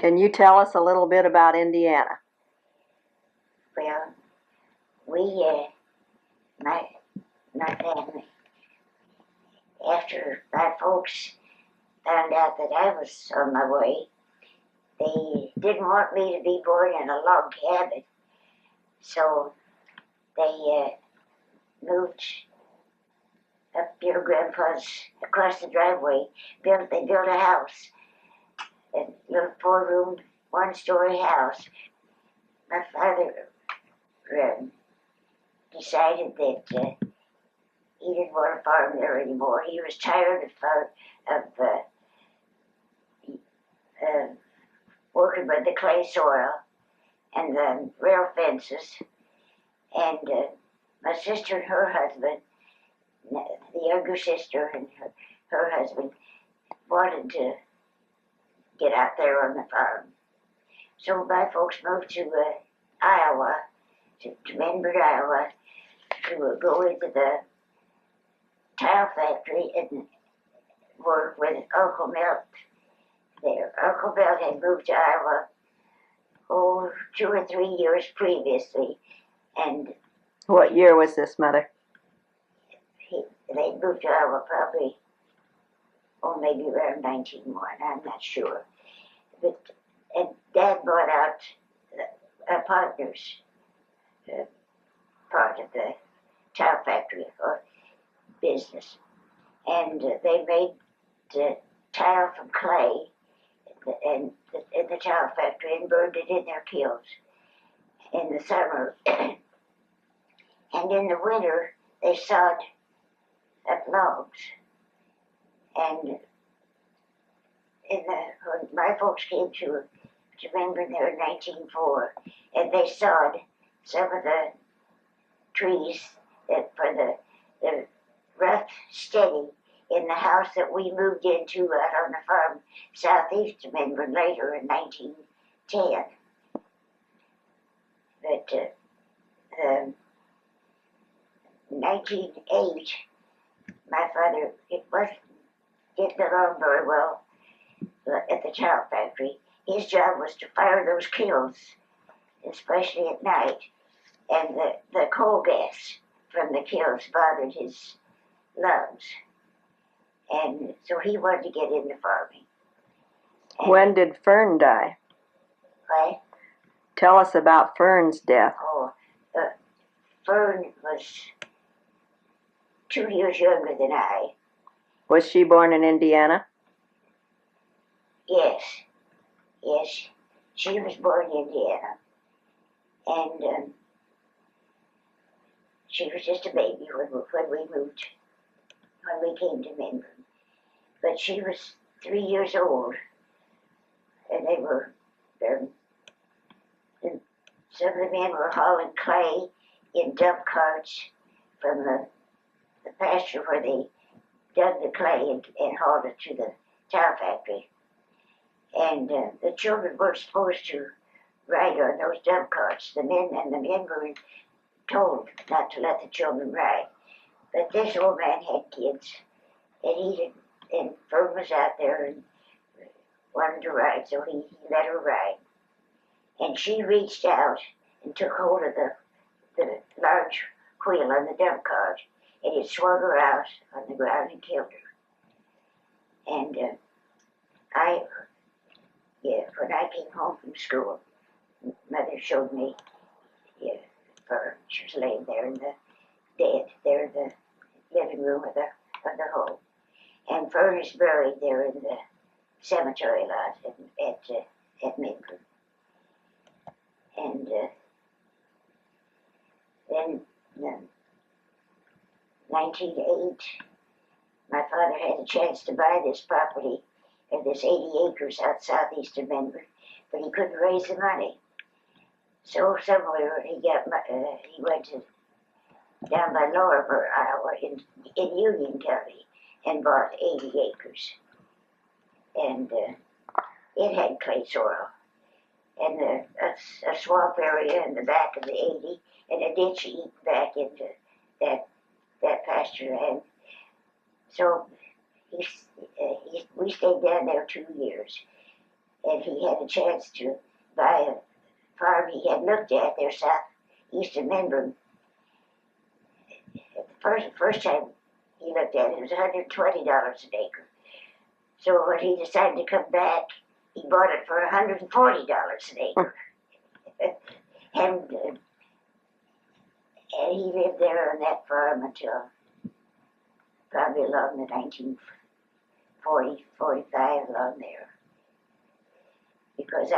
Can you tell us a little bit about Indiana? Well, my family, after my folks found out that I was on my way, they didn't want me to be born in a log cabin, so they moved up your grandpa's across the driveway. They built a house, a little 4-room, 1-story house. My father decided that he didn't want to farm there anymore. He was tired of working with the clay soil and the rail fences. And my sister and her husband, the younger sister and her husband, wanted to get out there on the farm. So my folks moved to Iowa, to Medford, Iowa, to go into the tile factory and work with Uncle Milt there. Uncle Milt had moved to Iowa, 2 or 3 years previously, and What year was this, Mother? they moved to Iowa probably, maybe around 1901, I'm not sure. And Dad bought out a partner's part of the tile factory or business. And they made the tile from clay in the tile factory and burned it in their kilns in the summer. And in the winter, they sawed up logs. And when my folks came to Memphis there in 1904, and they sawed some of the trees that for the rough steady in the house that we moved into out on the farm southeast of Memphis later in 1910. But in 1908, my father, didn't get along very well at the tile factory. His job was to fire those kilns, especially at night, and the coal gas from the kilns bothered his lungs. And so he wanted to get into farming. And When did Fern die? Right? Tell us about Fern's death. Fern was 2 years younger than I. Was she born in Indiana? Yes, she was born in Indiana, and she was just a baby when we came to Memphis. But she was 3 years old, and some of the men were hauling clay in dump carts from the pasture where they dug the clay and hauled it to the tile factory. And the children weren't supposed to ride on those dump carts. The men were told not to let the children ride. But this old man had kids, and he didn't. And Fern was out there and wanted to ride, so he let her ride. And she reached out and took hold of the large wheel on the dump cart, and it swung her out on the ground and killed her. And when I came home from school, Mother showed me Fern. She was laying there in the dead, there in the living room of the home. And Fern is buried there in the cemetery lot at Memphis. And then in 1908, my father had a chance to buy this property, this 80 acres out southeast of Memphis, but he couldn't raise the money. So somewhere he went down by Lower Iowa in Union County and bought 80 acres. And it had clay soil, and a swamp area in the back of the 80, and a ditch eaten back into that pasture land. So we stayed down there 2 years. and he had a chance to buy a farm he had looked at there southeast of Menburn. The first time he looked at it, it was $120 an acre. So when he decided to come back, he bought it for $140 an acre. and he lived there on that farm until probably along the 1940, 45, along there. Because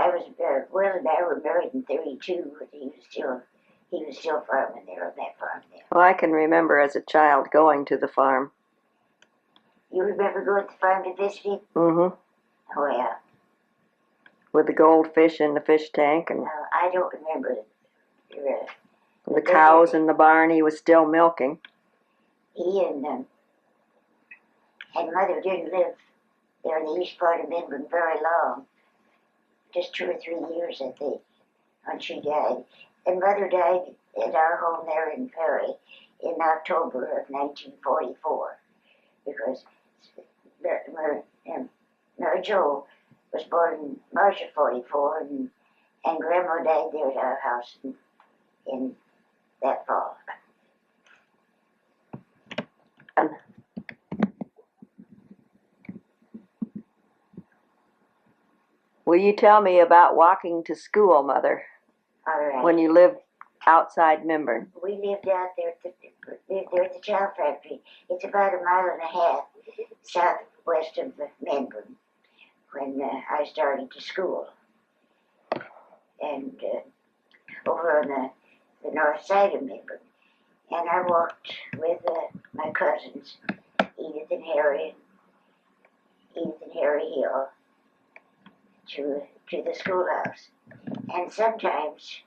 Will and I were married in 32, but he was still farming there on that farm there. Well, I can remember as a child going to the farm. You remember going to the farm to visit him? Mm-hmm. Oh, yeah. With the goldfish in the fish tank and I don't remember the cows in the barn he was still milking. He and Mother didn't live there in the east part of Menburn very long. Just 2 or 3 years, I think, when she died. And Mother died at our home there in Perry in October of 1944, because Mary Jo was born in March of 44, and Grandma died there at our house in that fall. Will you tell me about walking to school, Mother, All right. when you lived outside Menburn? We lived out there at the chow factory. It's about 1.5 miles southwest of Menburn when I started to school. And over on the north side of Menburn. And I walked with my cousins, Edith and Harry Hill, to the schoolhouse. And sometimes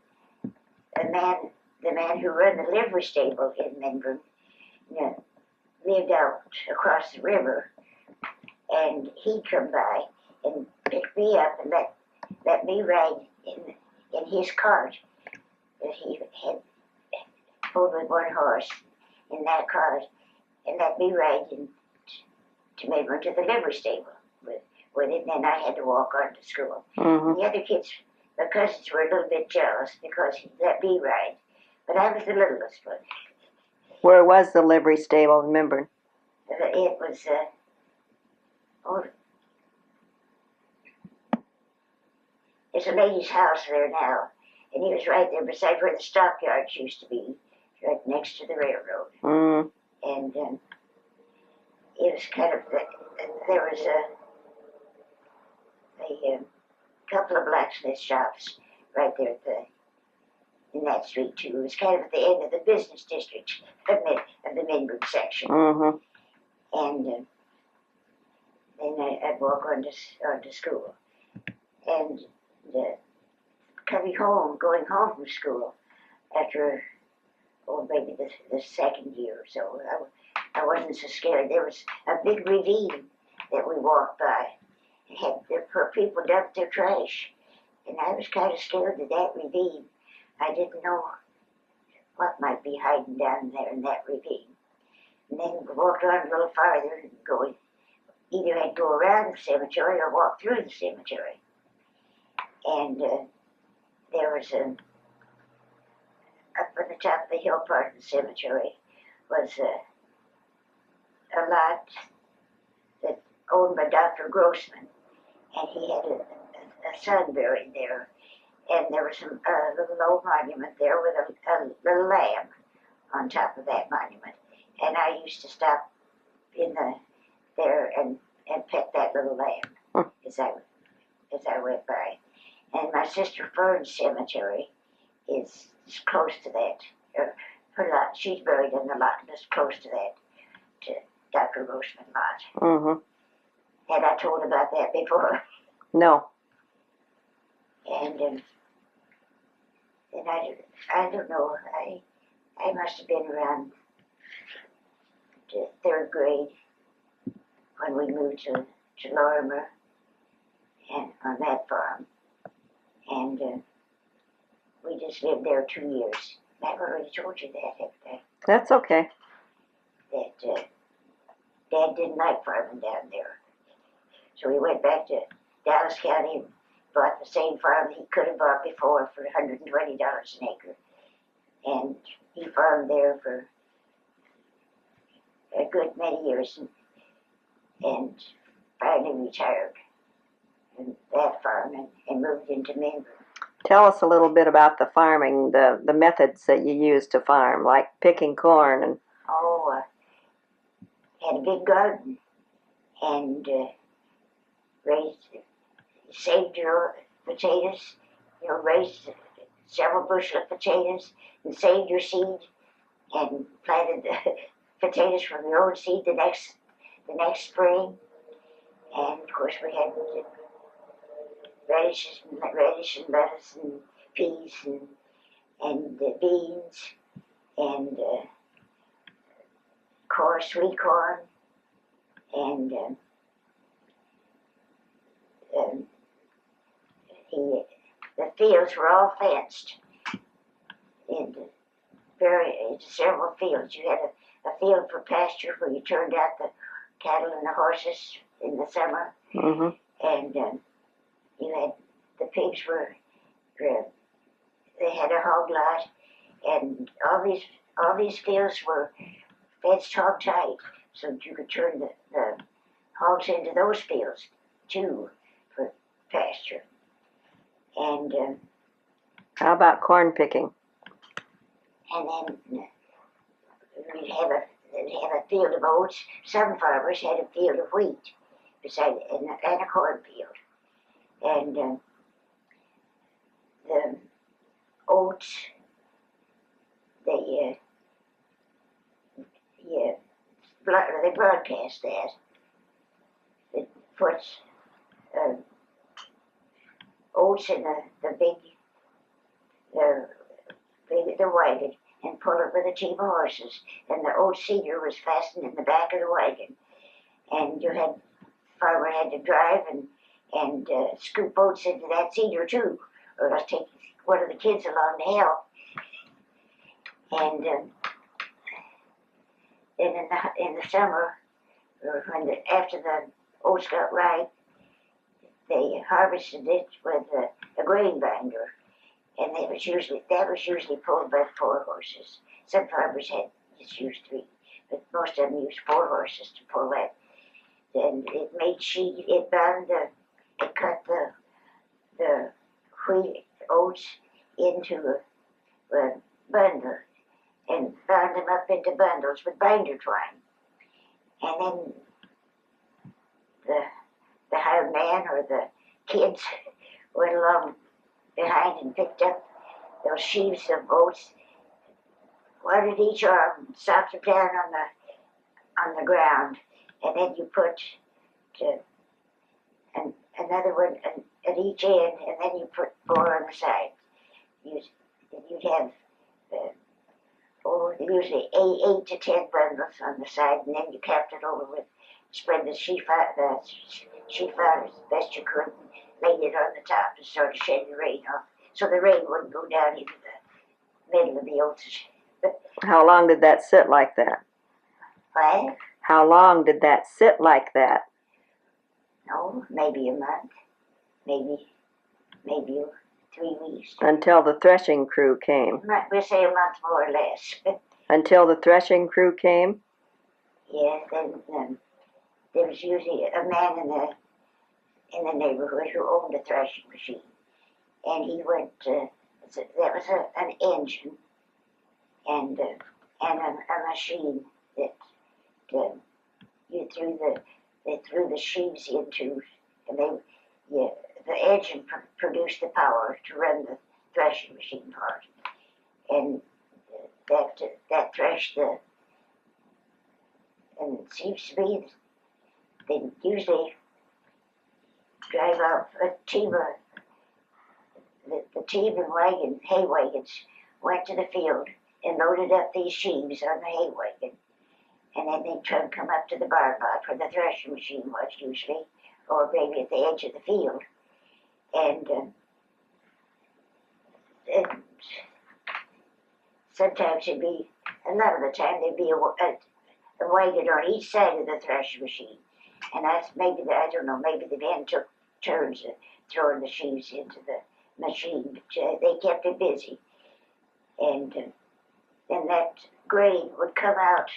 the man who ran the livery stable in Menburn lived out across the river, and he'd come by and pick me up and let me ride in his cart that he had pulled with one horse in that cart, and let me ride to Menburn to the livery stable with it, and then I had to walk on to school. Mm-hmm. The other kids, my cousins, were a little bit jealous because he let me ride, but I was the littlest one. Where was the livery stable in Menburn? It was, there's a lady's house there now, and he was right there beside where the stockyards used to be, right next to the railroad. Mm. And it was kind of, there was a couple of blacksmith shops right there in that street too. It was kind of at the end of the business district of the Menburn section. Mm-hmm. And then I'd walk on to school. And going home from school after, maybe the second year or so, I wasn't so scared. There was a big ravine that we walked by. Where people dumped their trash. And I was kind of scared of that ravine. I didn't know what might be hiding down there in that ravine. And then we walked on a little farther and either I'd go around the cemetery or walk through the cemetery. And there was up on the top of the hill part of the cemetery was a lot that owned by Dr. Grossman, and he had a son buried there. And there was a little old monument there with a little lamb on top of that monument. And I used to stop there and pet that little lamb as I went by. And my sister Fern's cemetery is close to that. Her lot, she's buried in the lot that's close to that, to Dr. Grossman lot. Mm-hmm. Had I told about that before? No. And I don't know, I must have been around the 3rd grade when we moved to Lorimer and on that farm. And we just lived there 2 years. I've already told you that, haven't I? That's okay. That Dad didn't like farming down there. So we went back to Dallas County bought the same farm he could have bought before for $120 an acre. And he farmed there for a good many years and finally retired from that farm and moved into Minver. Tell us a little bit about the farming, the methods that you use to farm, like picking corn and. Oh, had a big garden and saved your potatoes, raised several bushel of potatoes and saved your seed and planted the potatoes from your own seed the next spring. And of course we had radish and lettuce and peas and beans and corn, sweet corn, and the fields were all fenced into several fields. You had a field for pasture where you turned out the cattle and the horses in the summer, and you had the pigs they had a hog lot, and all these fields were fenced hog tight, so that you could turn the hogs into those fields too for pasture. And how about corn picking? and then we'd have a field of oats. Some farmers had a field of wheat beside and a cornfield, and the oats they broadcast that. It puts oats in the wagon and pull it with a team of horses. And the oat seeder was fastened in the back of the wagon. And farmer had to drive and scoop oats into that seeder too, or else take one of the kids along to help. And then in the summer, or after the oats got ripe, they harvested it with a grain binder, and that was usually pulled by 4 horses. Some farmers had just used 3, but most of them used 4 horses to pull that. Then it made sheet. It cut the wheat oats into a bundle and bound them up into bundles with binder twine. And then the hired man or the kids went along behind and picked up those sheaves of oats, one at each arm, stopped them down on the ground, and then you put another one at each end, and then you put 4 on the side. You'd have usually 8 to 10 bundles on the side, and then you capped it over with, spread the sheaf out as best you could, and laid it on the top and sort of shed the rain off, so the rain wouldn't go down into the middle of the oats. How long did that sit like that? What? How long did that sit like that? Oh, maybe a month, maybe 3 weeks. Until the threshing crew came. We'll say a month more or less. Until the threshing crew came? Yes, then there was usually a man in the neighborhood who owned a threshing machine, and he went. That was an engine and a machine that they threw the sheaves into, and the engine produced the power to run the threshing machine part, and that threshed and it seems to be they usually drive out a team of the team and hay wagons went to the field and loaded up these sheaves on the hay wagon, and then they'd try to come up to the barn lot where the threshing machine was usually, or maybe at the edge of the field, and sometimes a lot of the time there'd be a wagon on each side of the threshing machine, and that's maybe I don't know, maybe the men took turns throwing the sheaves into the machine, but they kept it busy. And then that grain would come out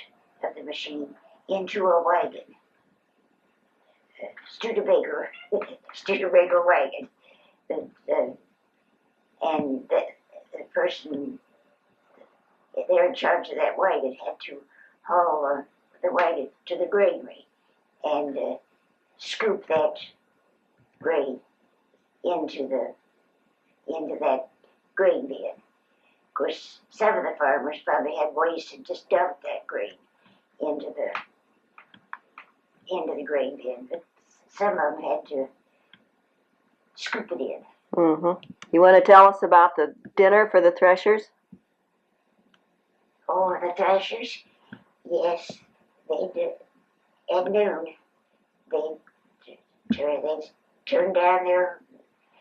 of the machine into a wagon, Studebaker, Studebaker wagon. And the person there in charge of that wagon had to haul the wagon to the granary and scoop that grain into that grain bin. Of course, some of the farmers probably had ways to just dump that grain into the grain bin, but some of them had to scoop it in. Mm-hmm. You want to tell us about the dinner for the threshers? Oh, the threshers? Yes, they did. At noon, they turned down their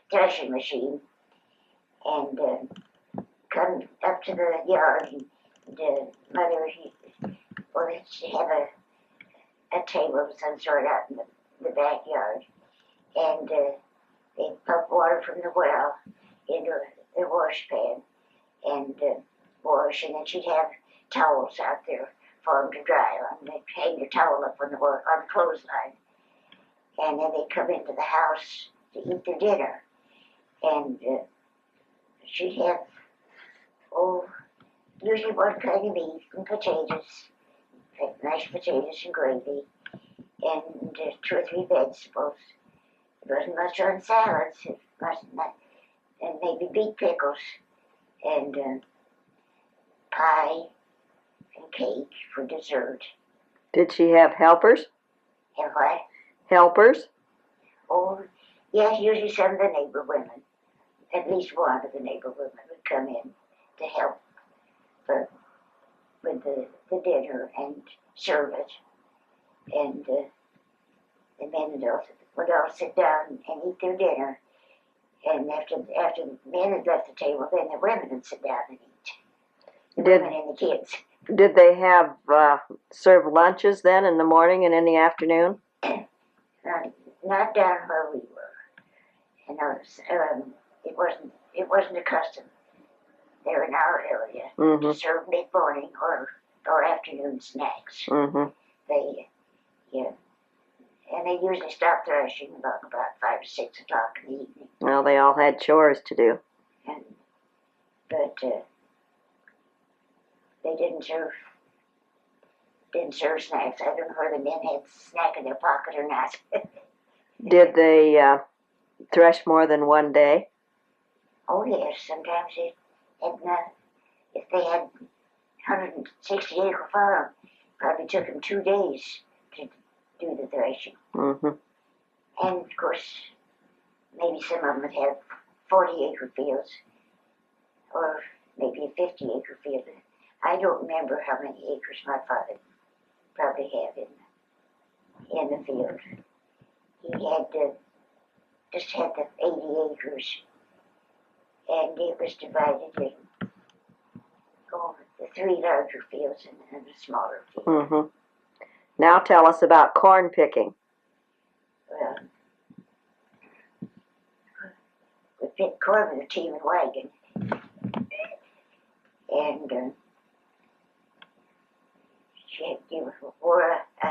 threshing machine and come up to the yard. And the mother, she'd have a table of some sort out in the backyard, and they'd pump water from the well into the wash pan and wash, and then she'd have towels out there for them to dry on. They'd hang the towel up on the clothesline, and then they'd come into the house to eat their dinner, and she'd have usually one kind of meat and potatoes, mashed potatoes and gravy, and 2 or 3 vegetables. It wasn't much on salads, and maybe beet pickles, and pie and cake for dessert. Did she have helpers? And what? Helpers? Oh, yes, usually some of the neighbor women, at least one of the neighbor women would come in to help with the dinner and serve it. And the men would all sit down and eat their dinner. And after the men had left the table, then the women would sit down and eat. The women and the kids. Did they have serve lunches then in the morning and in the afternoon? Not down where we were. And it wasn't a custom there in our area to serve mid-morning or afternoon snacks. Mm-hmm. And they usually stopped threshing about 5 or 6 o'clock in the evening. Well, they all had chores to do. But they didn't serve snacks. I don't know whether the men had snack in their pocket or not. Did they thresh more than one day? Oh yes, sometimes they had if they had 160-acre farm, probably took them 2 days to do the threshing. Mm-hmm. And of course, maybe some of them would have 40-acre fields, or maybe a 50-acre field. I don't remember how many acres my father probably had in the field. He had just had the 80 acres, and it was divided in the 3 larger fields and a smaller field. Mm-hmm. Now tell us about corn picking. Well, we picked corn with a team and wagon, and you wore a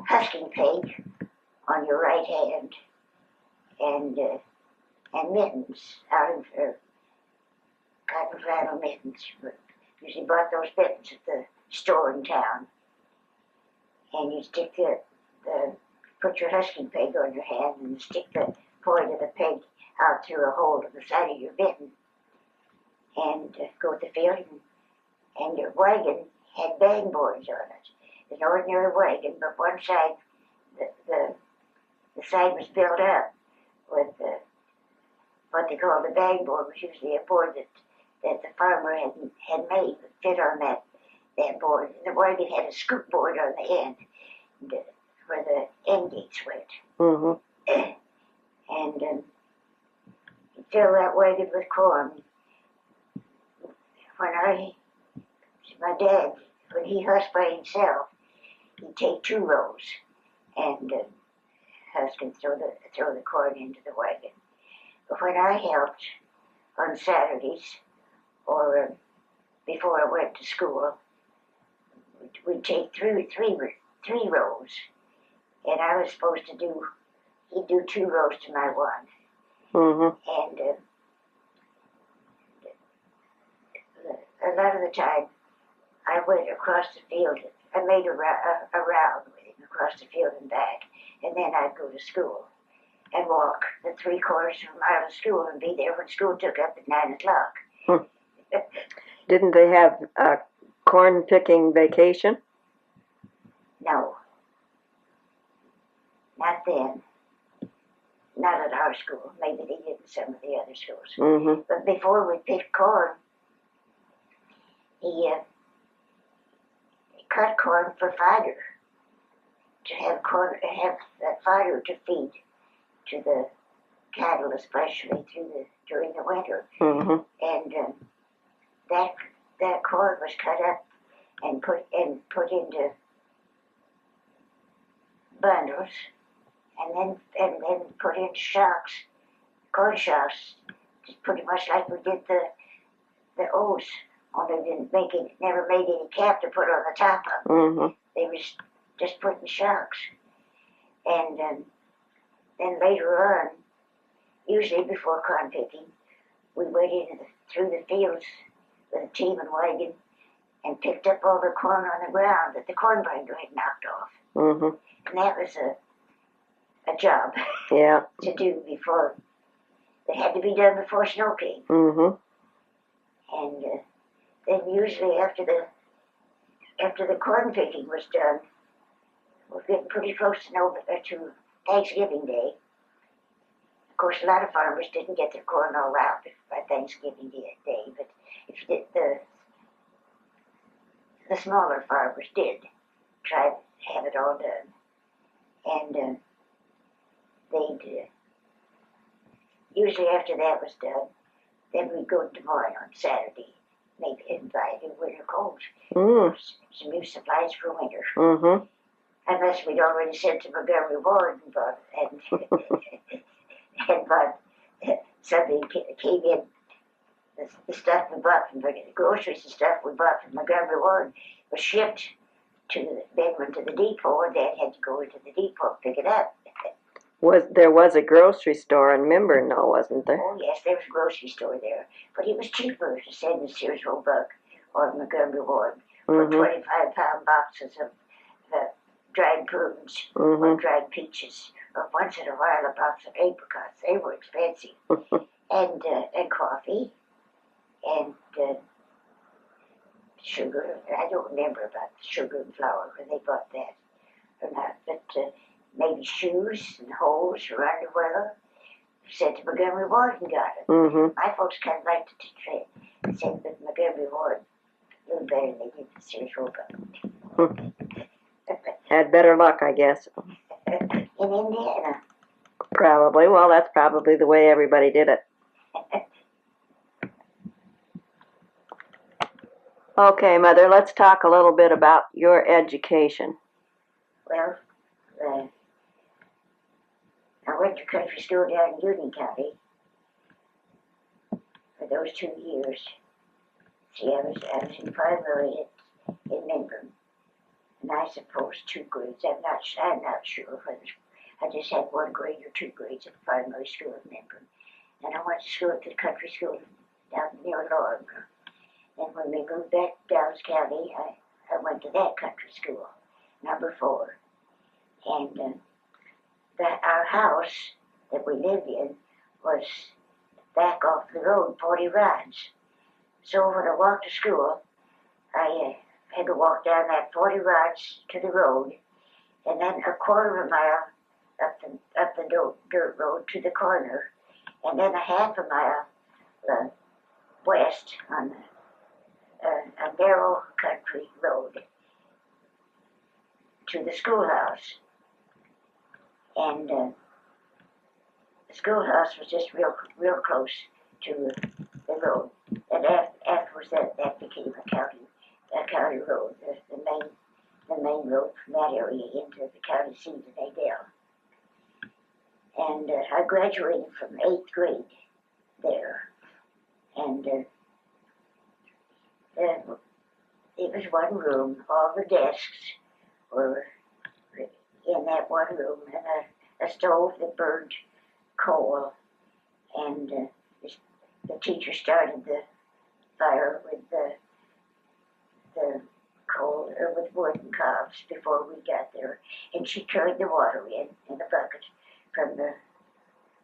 husking peg on your right hand, and mittens out of cotton flannel mittens. Usually bought those mittens at the store in town. And you stick put your husking peg on your hand and stick the point of the peg out through a hole in the side of your mitten, and go to the field. And your wagon had bang boards on it. An ordinary wagon, but one side, the side was built up with what they call the bang board, was usually a board that the farmer had made that fit on that board. And the wagon had a scoop board on the end where the end gates went. Mm-hmm. And you fill that wagon with corn. My dad, when he husked by himself, he'd take 2 rows and husk and throw the corn into the wagon. But when I helped on Saturdays or before I went to school, we'd take three rows, and I was supposed to do. He'd do 2 rows to my one, and a lot of the time I went across the field. I made a round with him across the field and back, and then I'd go to school and walk the 3/4 of a mile to school and be there when school took up at 9 o'clock. Didn't they have a corn picking vacation? No, not then. Not at our school. Maybe they did in some of the other schools. But before we picked corn, he cut corn for fodder, to have that fodder to feed to the cattle, especially during the winter. And that corn was cut up and put into bundles, and then put in shocks, corn shocks, just pretty much like we did the oats. Only never made any cap to put on the top of them. They was just putting shocks. And then later on, usually before corn picking, we went through the fields with a team and wagon and picked up all the corn on the ground that the corn grinder had knocked off. And that was a job to do before. It had to be done before snow came. And then usually after the corn picking was done, we're getting pretty close to Thanksgiving Day. Of course, a lot of farmers didn't get their corn all out by Thanksgiving Day, but if you did, the smaller farmers did try to have it all done. And they'd usually after that was done, then we'd go to Des Moines on Saturday, maybe and buy new winter coats, some new supplies for winter. Unless we'd already sent to Montgomery Ward and bought something came in. The stuff we bought from the groceries and stuff we bought from Montgomery Ward was shipped to the depot, and Dad had to go into the depot and pick it up. There was a grocery store in Minburn, though, wasn't there? Oh yes, there was a grocery store there, but it was cheaper to send the Sears Roebuck or Montgomery Ward for 25-pound boxes of dried prunes or dried peaches, or once in a while a box of apricots. They were expensive, and coffee, and sugar. I don't remember about sugar and flour when they bought that or not, but maybe shoes and hose or underwear. Sent to Montgomery Ward and got it. My folks kind of liked to send the Montgomery Ward a little better than they did the Sears Roebuck. Had better luck, I guess. In Indiana. Probably. Well, that's probably the way everybody did it. Okay, Mother, let's talk a little bit about your education. Well, I went to country school down in Union County for those 2 years. See, I was in primary in Minburn, and I suppose 2 grades. I'm not sure whether I just had 1 grade or 2 grades at the primary school in Minburn. And I went to school at the country school down near Lorne. And when we moved back to Dallas County, I went to that country school, number 4. And our house that we lived in was back off the road 40 rods. So when I walked to school, I had to walk down that 40 rods to the road, and then a 1/4 mile up the dirt road to the corner, and then a 1/2 mile west on a narrow country road to the schoolhouse. And the schoolhouse was just real close to the road. And afterwards, that became a county road, the main road from that area into the county seat of Adel. And I graduated from 8th grade there. And it was one room. All the desks were in that one room, and a stove that burned coal. And the teacher started the fire with the coal, or with wood and cobs before we got there. And she carried the water in a bucket from the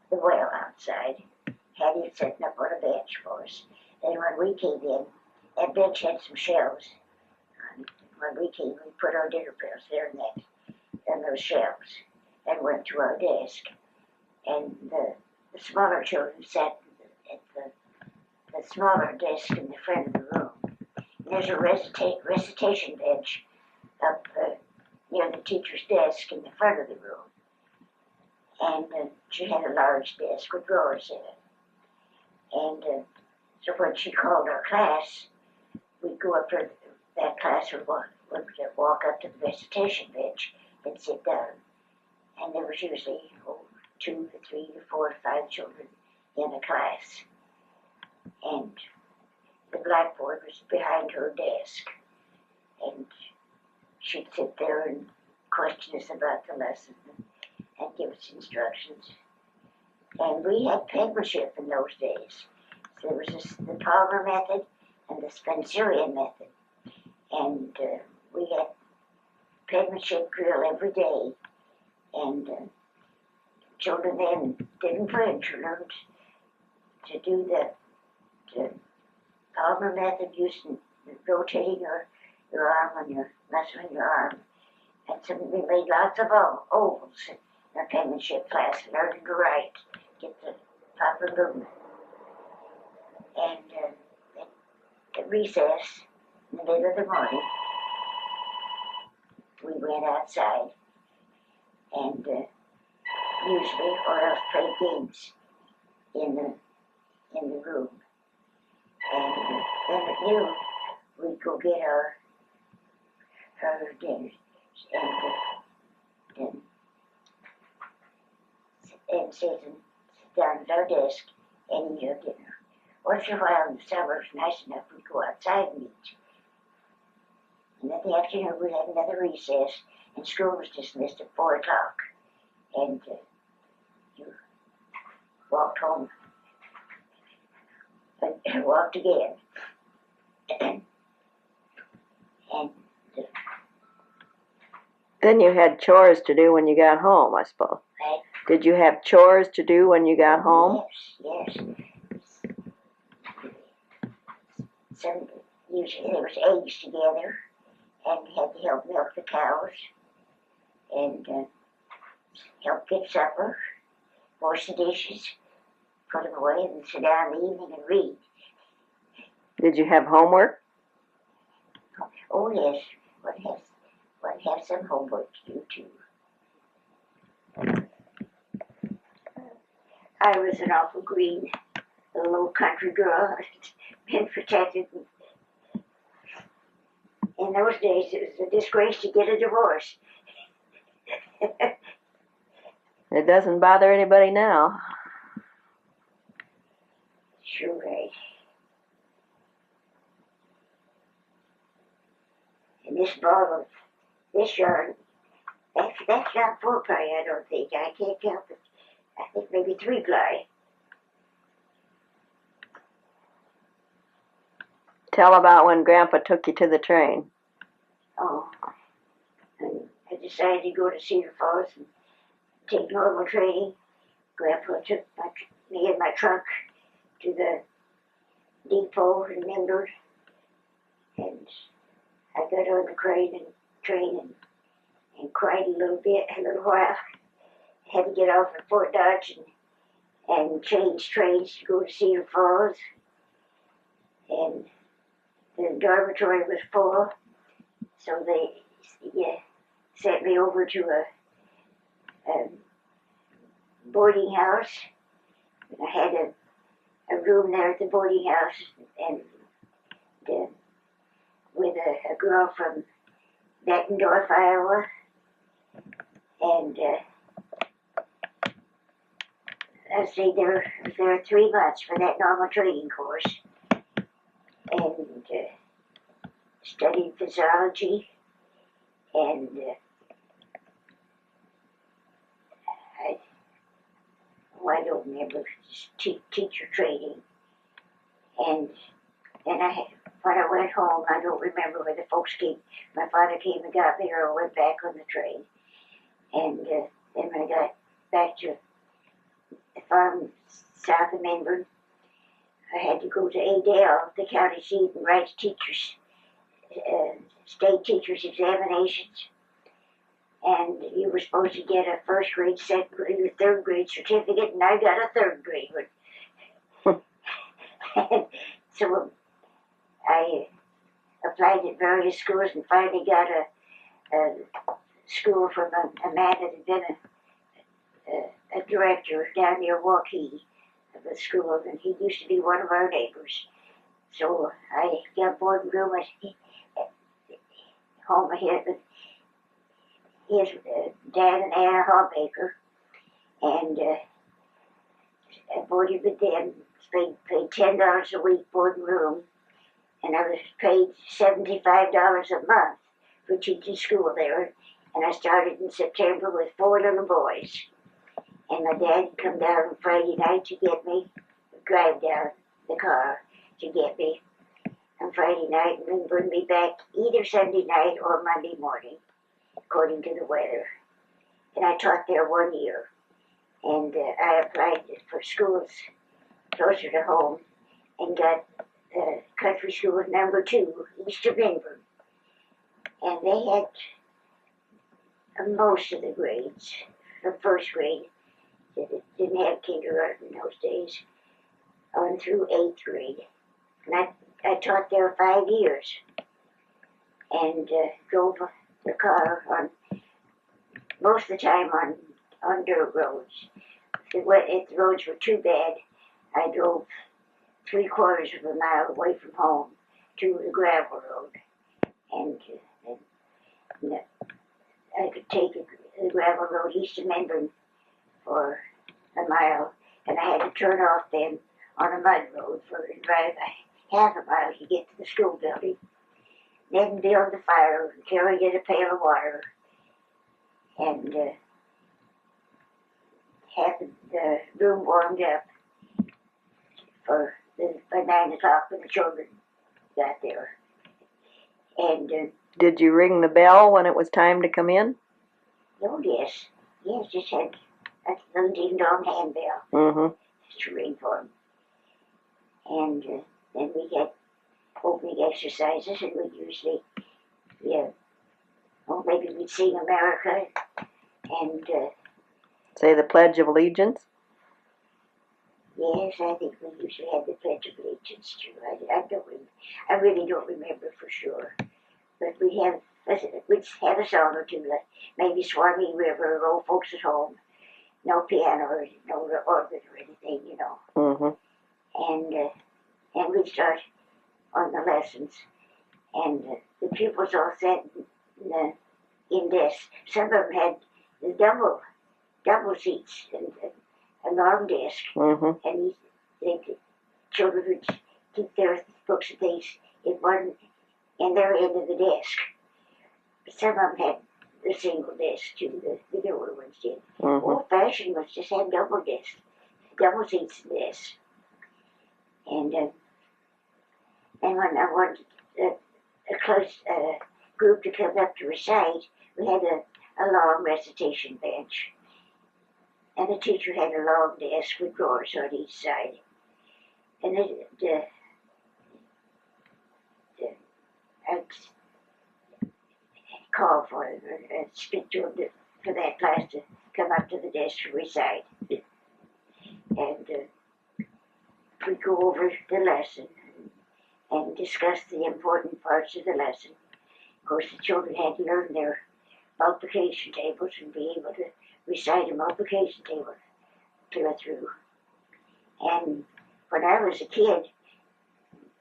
well outside, had it sitting up on a bench for us. And when we came in, that bench had some shelves. When we came, we put our dinner pails there in those shelves and went to our desk. And the smaller children sat at the smaller desk in the front of the room. And there's a recitation bench up near the teacher's desk in the front of the room. And she had a large desk with drawers in it. And so when she called our class, we'd go up to that class would walk up to the recitation bench and sit down. And there was usually 2 to 3 to 4 to 5 children in a class. And the blackboard was behind her desk. And she'd sit there and question us about the lesson and give us instructions. And we had penmanship in those days. So there was the Palmer method and the Spencerian method. And we had penmanship drill every day. And children then didn't French, learned to do the Palmer method using rotating your arm and your muscle in your arm. And so we made lots of ovals in our penmanship class, learning to write, get the proper movement. And at recess, in the middle of the morning, we went outside and usually or else played games in the room. And then at noon, we'd go get our dinners and sit down at our desk and eat our dinner. Once in a while in the summer, it was nice enough, we'd go outside and eat. And in the afternoon, we'd have another recess, and school was dismissed at 4 o'clock. And you walked home and walked again. And then you had chores to do when you got home, I suppose. right? Did you have chores to do when you got home? Yes. Usually there was eggs together, and we had to help milk the cows, and help get supper, wash the dishes, put them away, and sit down in the evening and read. Did you have homework? Oh yes, one have some homework to do too. I was an awful green little old country girl, been protected. In those days, it was a disgrace to get a divorce. It doesn't bother anybody now. Sure, right. And this ball of this yarn, that's not 4-ply, I don't think. I can't count it. I think maybe 3-ply. Tell about when Grandpa took you to the train. Oh, and I decided to go to Cedar Falls and take normal training. Grandpa took me and my trunk to the depot in Mendord, and I got on the train and cried a little while. Had to get off at Fort Dodge and change trains to go to Cedar Falls, and the dormitory was full, so they sent me over to a boarding house. I had a room there at the boarding house, and with a girl from Bettendorf, Iowa, and I stayed there 3 months for that normal training course, and studied physiology, and I, I don't remember, teacher training, and then when I went home, I don't remember whether folks came. My father came and got me, or I went back on the train, and then when I got back to the farm south of Menburn, I had to go to Adel, the county seat, and write teachers, state teachers examinations. And you were supposed to get a first grade, second grade, or third grade certificate, and I got a third grade one. So I applied at various schools and finally got a school from a man that had been a director down near Waukee of the school, and he used to be one of our neighbors. So I got board and room at home ahead with his dad and Anna Hallbaker, and I boarded with them, paid $10 a week board and room, and I was paid $75 a month for teaching school there. And I started in September with 4 little boys. And my dad would come down on Friday night to get me, drive down the car to get me on Friday night, and then bring me back either Sunday night or Monday morning, according to the weather. And I taught there 1 year. And I applied for schools closer to home and got country school number 2, east of Denver. And they had most of the grades, the first grade. They didn't have kindergarten in those days, on through 8th grade. And I taught there 5 years, and drove the car on most of the time on dirt roads. If the roads were too bad, I drove 3/4 of a mile away from home to the gravel road, and I could take the gravel road east of Menburn for a mile, and I had to turn off then on a mud road and drive half a mile to get to the school building. Then build the fire and carry in a pail of water, and have the room warmed up by 9 o'clock when the children got there. And Did you ring the bell when it was time to come in? oh yes, just had a little ding-dong handbell to ring for them. And then we had opening exercises, and we'd usually, maybe we'd sing America, and Say the Pledge of Allegiance? yes, I think we usually had the Pledge of Allegiance too. I really don't remember for sure, but we'd have a song or two, like maybe Swanee River or Old Folks at Home. No piano or no organ or anything, And we'd start on the lessons, and the pupils all sat in desks. Some of them had the double seats and a long desk, and the children would keep their books and things in their end of the desk. But some of them had the single desk too, the newer ones did. Old-fashioned ones just had double seats and desks. And when I wanted a close group to come up to recite, we had a long recitation bench. And the teacher had a long desk with drawers on each side. And I'd call for them and speak to them for that class to come up to the desk to recite. And we'd go over the lesson and discuss the important parts of the lesson. Of course, the children had to learn their multiplication tables and be able to recite a multiplication table clear through. And when I was a kid,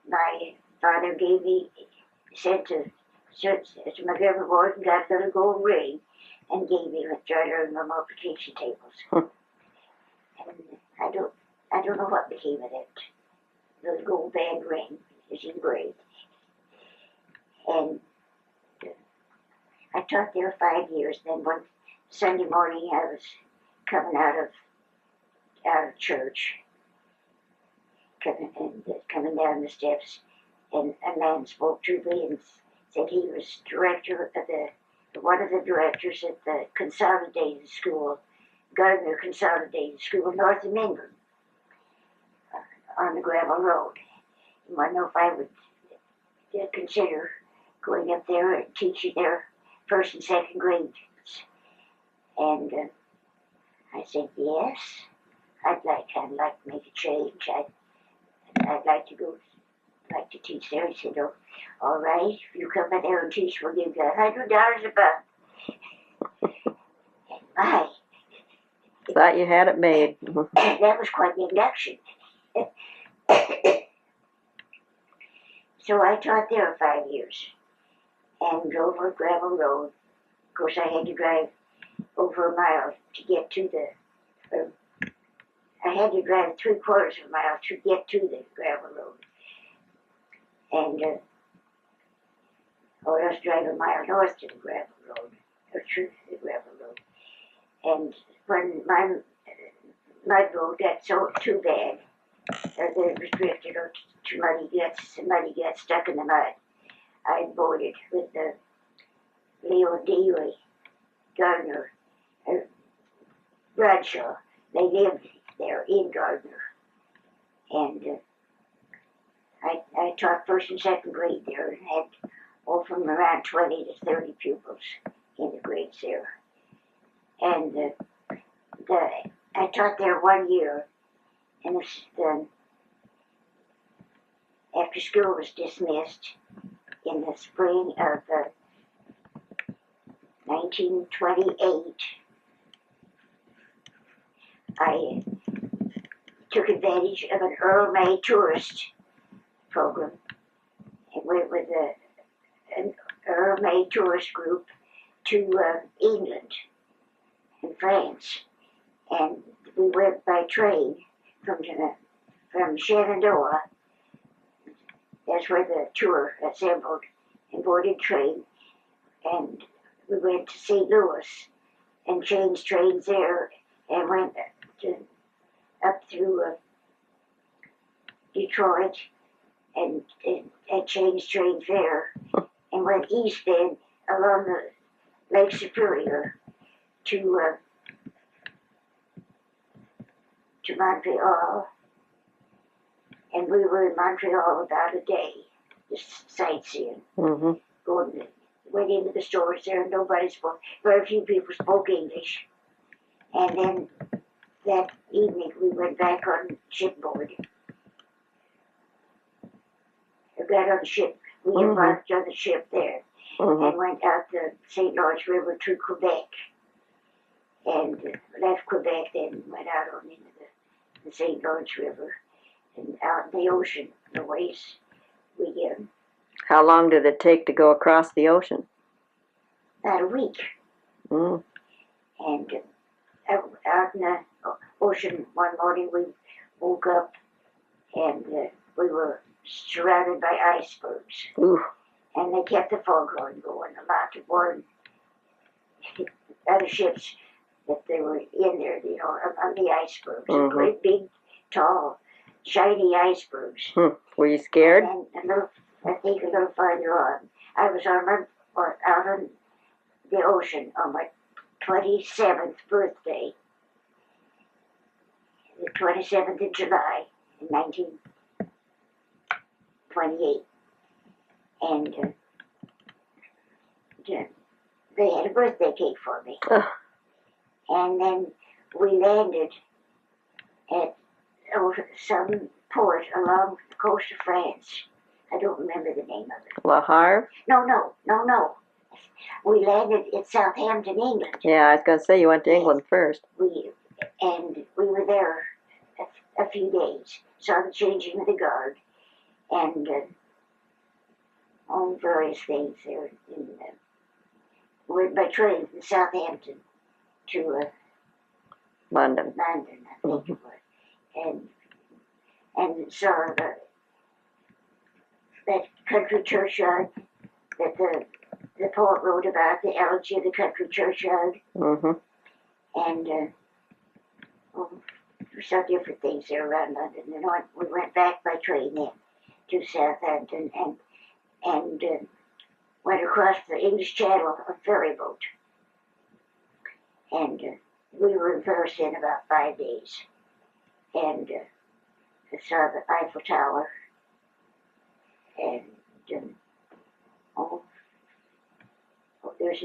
my father sent to my grandma board and got a little gold ring and gave me to try to learn my multiplication tables. And I don't know what became of it. The gold band ring is engraved. And I taught there 5 years. Then one Sunday morning I was coming out of church, coming down the steps, and a man spoke to me and said he was director of one of the directors at the Consolidated School, Gardner Consolidated School, north of England, on the gravel road. He wanted to know if I would consider going up there and teaching their first and second grades. And I said yes. I'd like to make a change. I'd like to teach there. He said, "Oh, all right. If you come in there and teach, we'll give you $100 a month." And my, Thought you had it made. that was quite the induction. So I taught there 5 years and drove a gravel road. Of course, I had to drive over a mile to get to I had to drive 3/4 of a mile to get to the gravel road. And or else drive a mile north to the gravel road, or through the gravel road. And when my mud road got so too bad, that it was drifted or somebody got stuck in the mud, I boarded with the Leo Dewey, Gardner, Bradshaw. They lived there in Gardner. And I taught first and second grade there and had from around 20 to 30 pupils in the grades there. And I taught there 1 year, and after school was dismissed in the spring of 1928, I took advantage of an Earl May tourist program and went with an Earl May tourist group to England and France. And we went by train from Shenandoah. That's where the tour assembled and boarded train. And we went to St. Louis and changed trains there and went up through Detroit and changed trains there and went east then along the Lake Superior to Montreal. And we were in Montreal about a day, just sightseeing. Mm-hmm. Went into the stores there and very few people spoke English. And then that evening we went back on shipboard. We got on the ship. We embarked on the ship there and went out the St. Lawrence River to Quebec. And left Quebec, then went out on into the St. Lawrence River and out in the ocean. The ways we How long did it take to go across the ocean? about a week. Mm. And out in the ocean one morning we woke up and we were surrounded by icebergs. Ooh. And they kept the foghorn going a lot to warn other ships that they were in there, on the icebergs. Great big, tall, shiny icebergs. Were you scared? And I think a little farther on, I was out on the ocean on my 27th birthday, the 27th of July in 1928. And they had a birthday cake for me. And then we landed at some port along the coast of France. I don't remember the name of it. Le Havre? No. We landed at Southampton, England. Yeah, I was going to say you went to England first. We were there a few days. Saw the changing of the guard and all various things there. We went by train from Southampton to London. I think it was. and saw that country churchyard that the poet wrote about, the elegy of the country churchyard. Mm-hmm. And we saw different things there around London. And we went back by train then to Southampton and went across the English Channel, a ferry boat. And we were in Paris in about 5 days. And saw the Eiffel Tower. And there's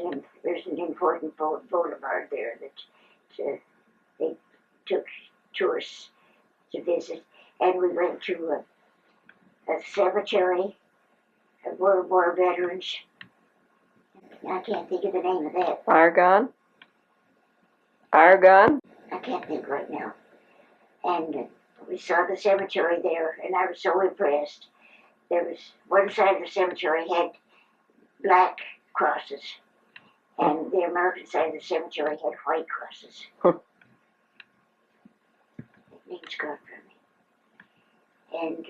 an important boulevard there that they took tourists to visit. And we went to a cemetery of World War veterans. I can't think of the name of that. Argonne? Argonne? I can't think right now. And we saw the cemetery there, and I was so impressed. There was one side of the cemetery had black crosses, and the American side of the cemetery had white crosses. It means God for me. And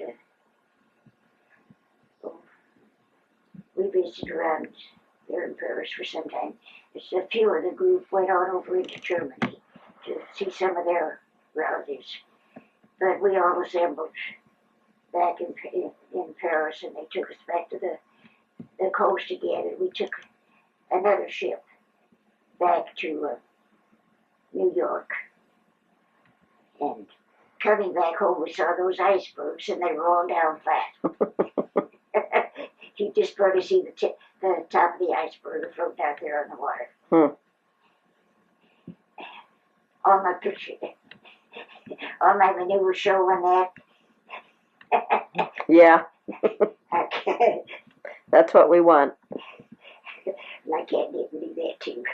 we visited around there in Paris for some time. Just a few of the group went on over into Germany to see some of their relatives. But we all assembled back in Paris, and they took us back to the coast again, and we took another ship back to New York. And coming back home, we saw those icebergs, and they were all down flat. You just barely see the top of the iceberg floating out there on the water. All my pictures, all my manure showing that. Yeah. Okay. That's what we want. I can't even do that too.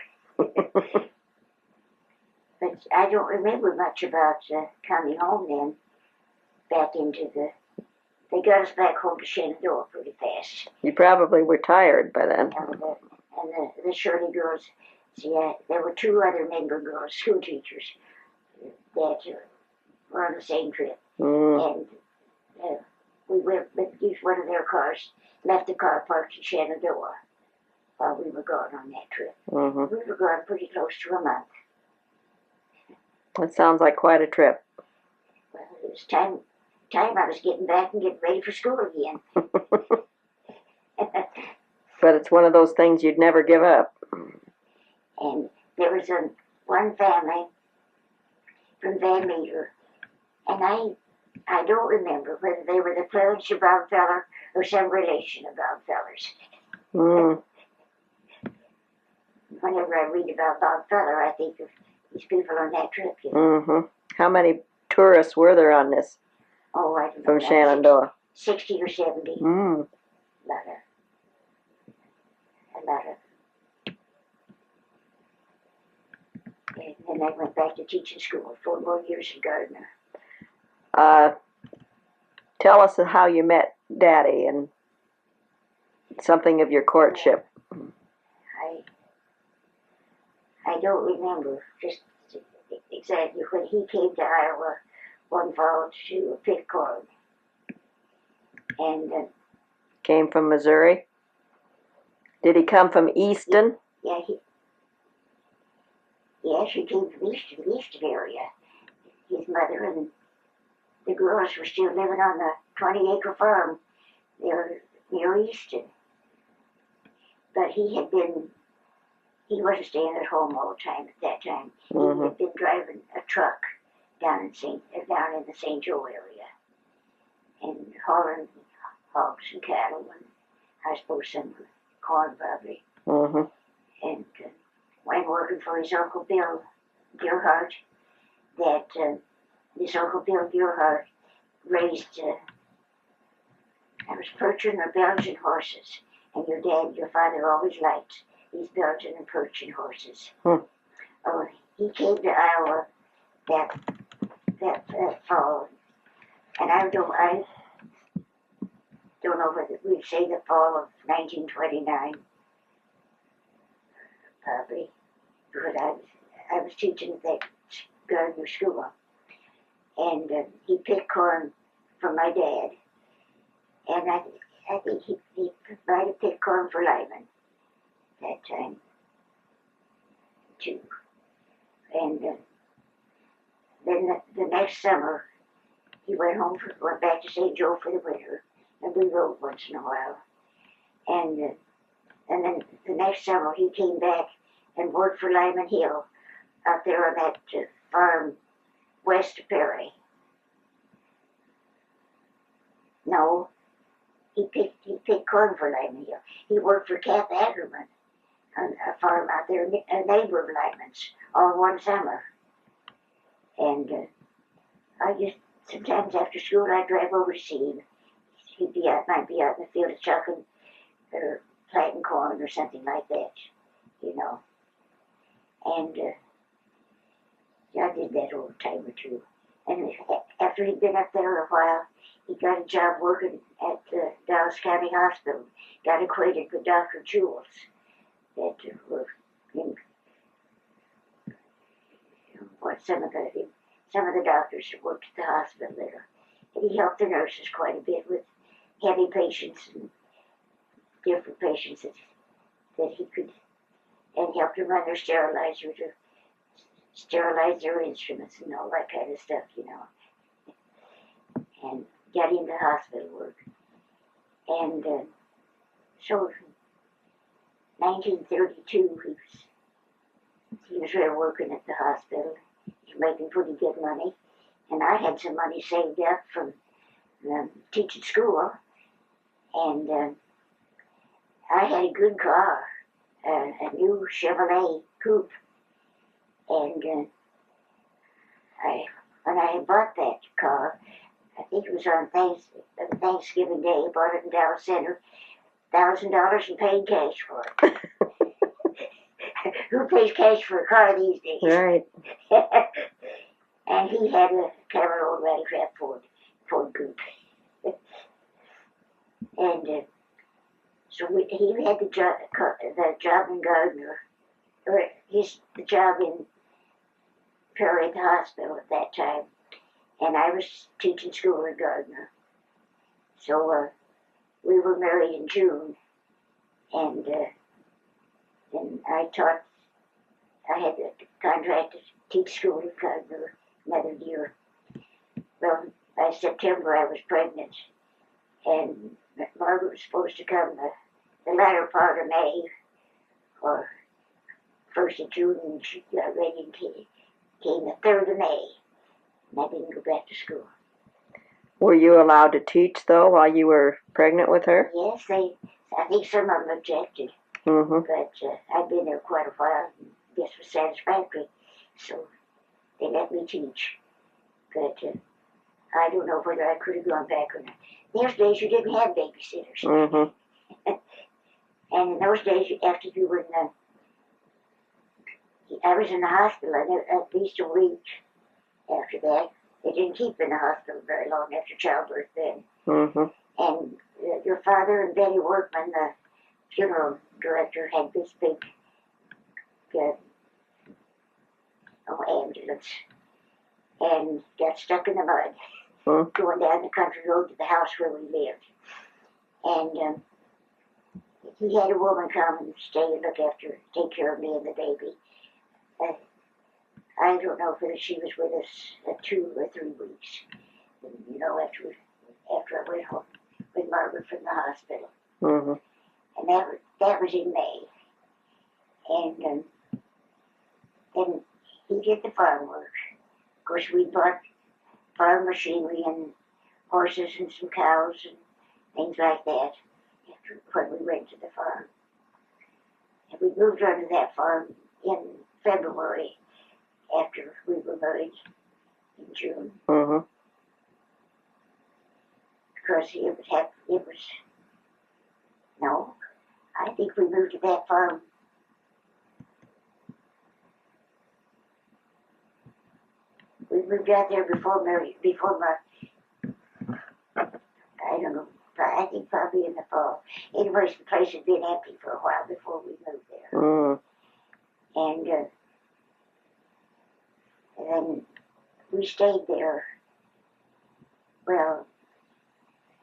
But I don't remember much about coming home then. Back into they got us back home to Shenandoah pretty fast. You probably were tired by then. And the Shirley girls, see, there were two other member girls, school teachers, that were on the same trip. And we went, used one of their cars, left the car parked in Shenandoah while we were gone on that trip. Mm-hmm. We were gone pretty close to a month. That sounds like quite a trip. Well, it was time I was getting back and getting ready for school again. But it's one of those things you'd never give up. And there was one family from Van Meter, and I don't remember whether they were the parents of Brownfeller or some relation of Brownfellers. Whenever I read about Brownfeller, I think of these people on that trip. You know? How many tourists were there on this? Oh, I don't know. From Shenandoah? 60 or 70. A lot of. And then I went back to teaching school 4 more years in Gardner. Tell us how you met Daddy and something of your courtship. I don't remember just exactly when he came to Iowa one fall to pick corn. And came from Missouri? Did he come from Easton? He came from the Easton area. His mother and the girls were still living on the 20-acre farm there near Easton. But he wasn't staying at home all the time at that time. He had been driving a truck down in the St. Joe area and hauling hogs and cattle and I suppose some corn probably. And went working for his Uncle Bill Gerhardt, that his Uncle Bill Gerhardt raised, I was Percheron or Belgian horses, and your father always liked these Belgian and Percheron horses. Oh, he came to Iowa that fall, and I don't know whether we'd say the fall of 1929. Probably, because I was teaching at that Gardner school, and he picked corn for my dad, and I think he might have picked corn for Lyman that time too. And then the next summer, he went back to St. Joe for the winter, and we rode once in a while. And then the next summer, he came back and worked for Lyman Hill out there on that farm west of Perry. No, he picked corn for Lyman Hill. He worked for Kath Ackerman on a farm out there, a neighbor of Lyman's, all one summer. And I just, sometimes after school, I'd drive over to see him. Might be out in the field chucking or planting corn or something like that, you know. And I did that all the time or two. And after he'd been up there a while, he got a job working at the Dallas County Hospital. Got acquainted with Dr. Jules that were in some of the doctors that worked at the hospital there. And he helped the nurses quite a bit with heavy patients and different patients that he could, and helped them run their sterilizer to sterilize their instruments and all that kind of stuff, you know. And got into hospital work. And so in 1932, he was there working at the hospital. He was making pretty good money. And I had some money saved up from teaching school. And I had a good car, a new Chevrolet coupe. And when I had bought that car, I think it was on Thanksgiving Day, I bought it in Dallas Center, $1,000 and paid cash for it. Who pays cash for a car these days? Right. And he had a kind of an old Radicraft Ford coupe. And so he had the job in Gardner, or the job in Perry at the hospital at that time. And I was teaching school in Gardner. So we were married in June, and I had a contract to teach school in Gardner another year. Well, by September I was pregnant, and Margaret was supposed to come the latter part of May, or 1st of June, and she got ready and came the 3rd of May. And I didn't go back to school. Were you allowed to teach, though, while you were pregnant with her? Yes, I think some of them objected. Mm-hmm. But I'd been there quite a while, and this was satisfactory. So they let me teach. But I don't know whether I could have gone back or not. Those days you didn't have babysitters. Mm-hmm. And in those days, after you were I was in the hospital at least a week. After that, they didn't keep in the hospital very long after childbirth then. Mm-hmm. And your father and Betty Workman, the funeral director, had this big ambulance and got stuck in the mud going down the country road to the house where we lived. And he had a woman come and stay and take care of me and the baby. I don't know whether she was with us 2 or 3 weeks, you know, after I went home with Margaret from the hospital. Mm-hmm. And that was in May. And then he did the farm work. Of course, we bought farm machinery and horses and some cows and things like that when we went to the farm. And we moved onto that farm in February after we were married in June. Mm-hmm. Because I think we moved to that farm. We moved out there before I don't know, I think probably in the fall. Anyways, the place had been empty for a while before we moved there. Mm. And then we stayed there Well,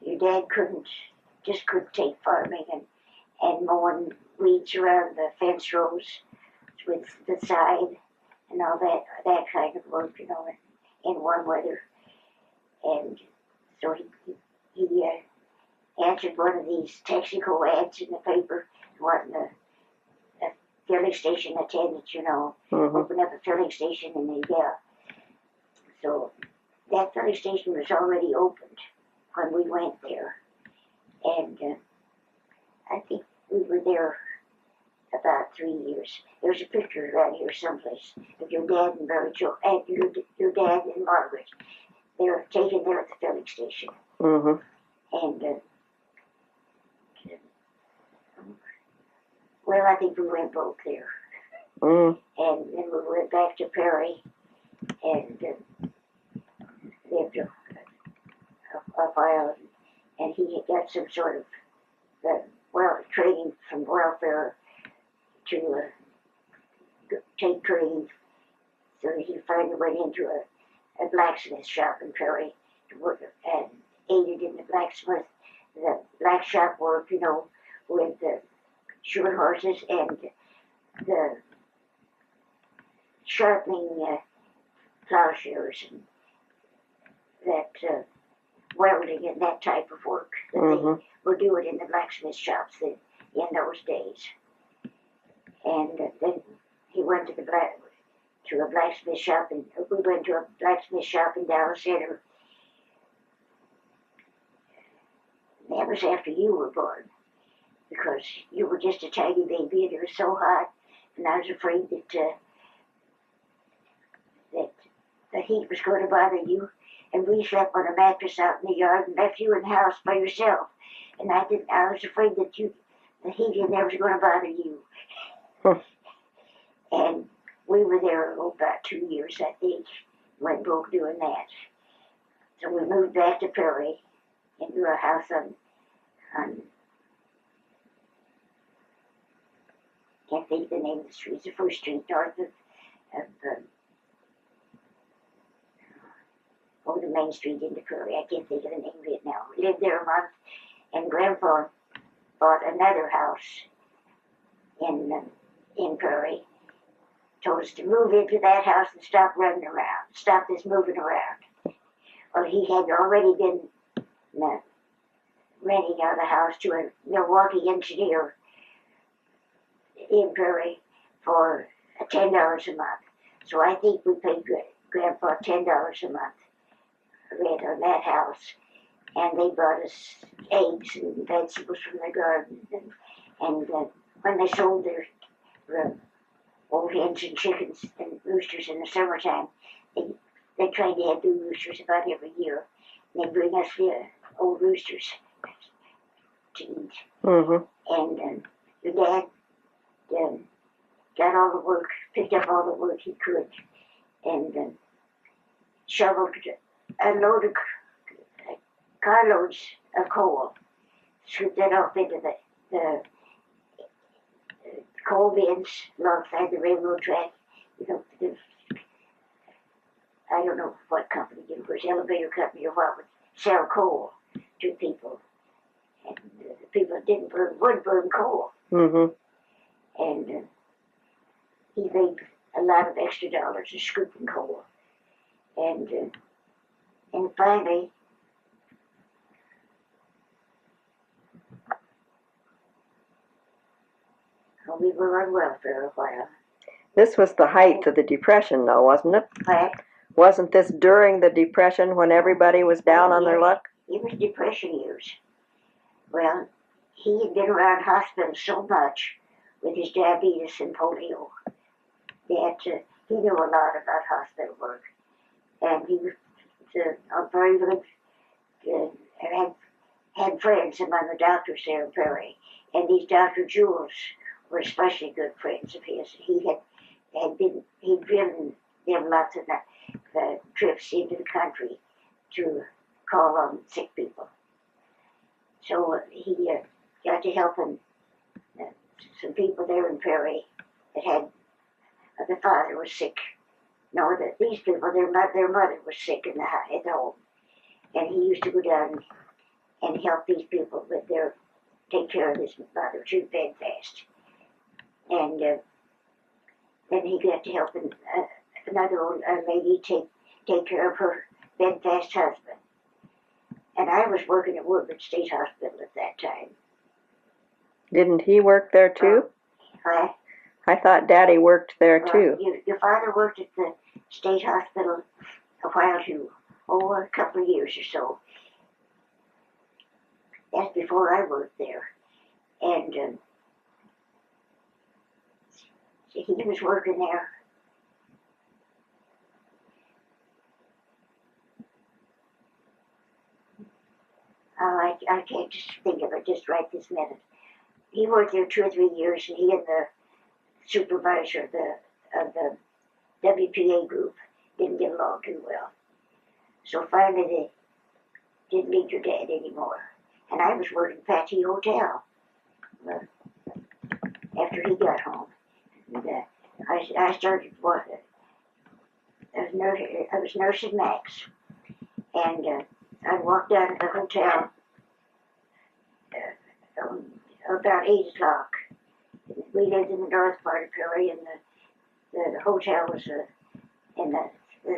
your dad couldn't take farming and mowing weeds around the fence rows with the side and all that kind of work, in warm weather. And so he answered one of these Texaco ads in the paper, wanting a filling station attendant, open up a filling station in the So that filling station was already opened when we went there. And I think we were there about 3 years. There's a picture around here someplace of your dad and Mary Jo, and your dad and Margaret. They were taken there at the filling station. Mm-hmm. And, well, I think we went both there. Mm. And then we went back to Perry and lived a while. And he had got some sort of, training from welfare to take training. So he finally went into a blacksmith shop in Perry to work and aided in the black shop work, with the short horses and the sharpening plowshares and that welding and that type of work that they were doing in the blacksmith shops in those days. And then he went to a blacksmith shop, and we went to a blacksmith shop in Dallas Center. That was after you were born, because you were just a tiny baby and it was so hot, and I was afraid that the heat was going to bother you, and we slept on a mattress out in the yard and left you in the house by yourself. And I was afraid that the heat in there was going to bother you. And we were there about 2 years, I think, went broke doing that. So we moved back to Perry into a house on can't think of the name of the street. It's the first street north of the main street into Perry. I can't think of the name of it now. We lived there a month, and Grandpa bought another house in Perry. Told us to move into that house and stop running around, stop this moving around. Well, he had already been renting out a house to a Milwaukee engineer in Perry for $10 a month. So I think we paid Grandpa $10 a month rent on that house. And they brought us eggs and vegetables from the garden. And when they sold their old hens and chickens and roosters in the summertime, they tried to have new roosters about every year. And they'd bring us the old roosters to eat. And your dad got all the work, picked up all the work he could, and shoveled a load of carloads of coal, scooped that off into the coal bins alongside the railroad track. I don't know what company it was, elevator company or what, would sell coal to people. And the people that didn't would burn coal. And he made a lot of extra dollars of scooping coal. And finally, we were on welfare a while. This was the height of the Depression, though, wasn't it? What? Wasn't this during the Depression when everybody was down on their luck? It was Depression years. Well, he had been around hospitals so much with his diabetes and polio that he knew a lot about hospital work. And he was very good, and had friends among the doctors there in Perry. And these Dr. Jules were especially good friends of his. He'd driven them lots of trips into the country to call on sick people. So he got to help some people there in Perry that had, the father was sick. No, that these people, their mother was sick at the home. and he used to go down and help these people with their take care of this mother too, bed fast. And then he got to help another old lady take care of her bedfast husband. And I was working at Woodward State Hospital at that time. Didn't he work there too? I thought Daddy worked there too. Your father worked at the state hospital a while too. Oh, a couple of years or so. That's before I worked there. And he was working there. Oh, I can't just think of it just right this minute. He worked there 2 or 3 years, and he and the supervisor of the WPA group didn't get along too well. So finally they didn't need your dad anymore. And I was working Patty Hotel after he got home. And, I started working. I was nursing Max. And I'd walk down to the hotel about 8 o'clock. We lived in the north part of Prairie, and the hotel was in the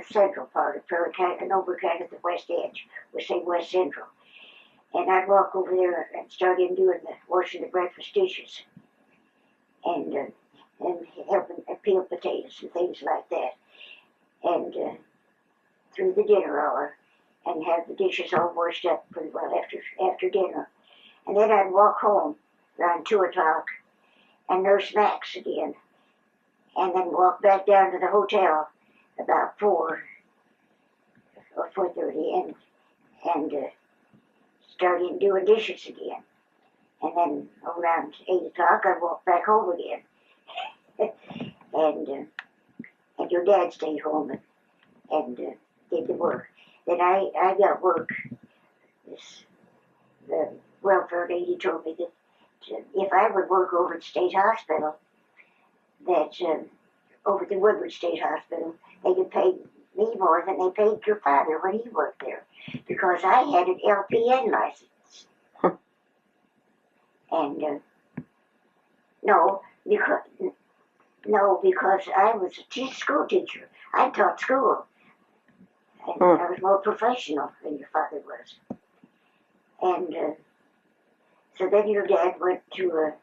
central part of Prairie, and over kind of the west edge, we say West Central. And I'd walk over there and start in doing washing the breakfast dishes, and helping peel potatoes and things like that, and through the dinner hour, and have the dishes all washed up pretty well after dinner. And then I'd walk home around 2 o'clock and nurse Max again, and then walk back down to the hotel about 4 or 4:30 and start in doing dishes again. And then around 8 o'clock I'd walk back home again. And your dad stayed home and did the work. Then I got work. The welfare lady told me that if I would work over at State Hospital, that over at the Woodward State Hospital, they could pay me more than they paid your father when he worked there, because I had an LPN license. And because I was a school teacher. I taught school. And I was more professional than your father was. And so then your dad went to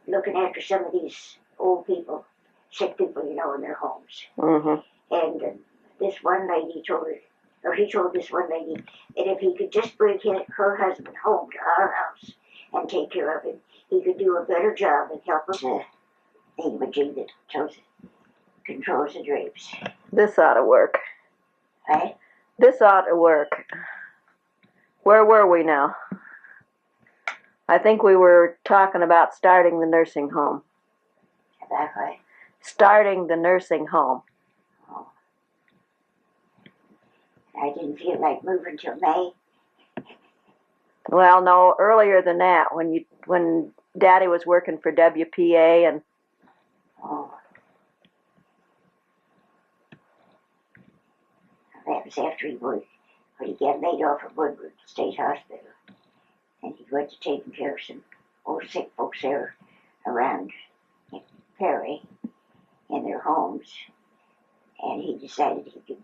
looking after some of these old people, sick people, in their homes. Mm-hmm. And this one lady he told this one lady that if he could just bring her husband home to our house and take care of him, he could do a better job and help her. Thingamajig that controls the drapes. This ought to work. Right? This ought to work. Where were we now? I think we were talking about starting the nursing home. About what? Starting the nursing home. Oh. I didn't feel like moving till May. Well, no, earlier than that, when Daddy was working for WPA and. Oh. That was after he got laid off at Woodward State Hospital. And he went to taking care of some old sick folks there around Perry in their homes. And he decided he could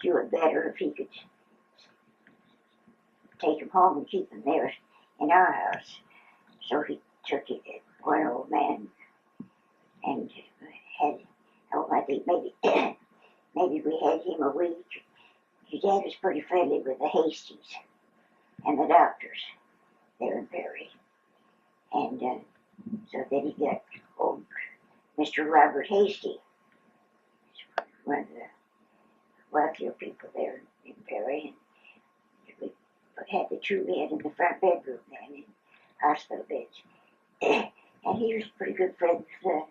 do it better if he could take them home and keep them there in our house. So he took one old man and had, I think maybe we had him a week. Your dad was pretty friendly with the Hasties and the doctors there in Perry. And so then he got old Mr. Robert Hasty, one of the wealthier people there in Perry. And we had the 2 men in the front bedroom then in hospital beds. And he was a pretty good friend with the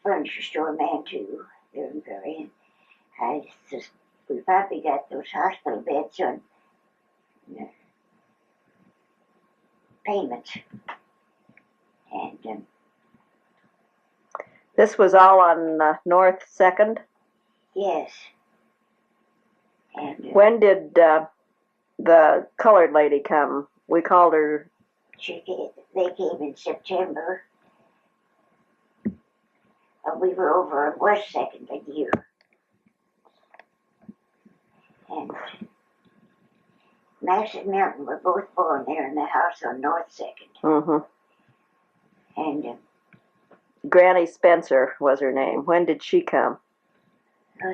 furniture store man too, there in Perry. And we probably got those hospital beds on payments. And this was all on North 2nd? yes. And When did the colored lady come? We called her. they came in September. We were over on West Second a year. And Max and Milton were both born there in the house on North Second. Mm-hmm. And Granny Spencer was her name. When did she come?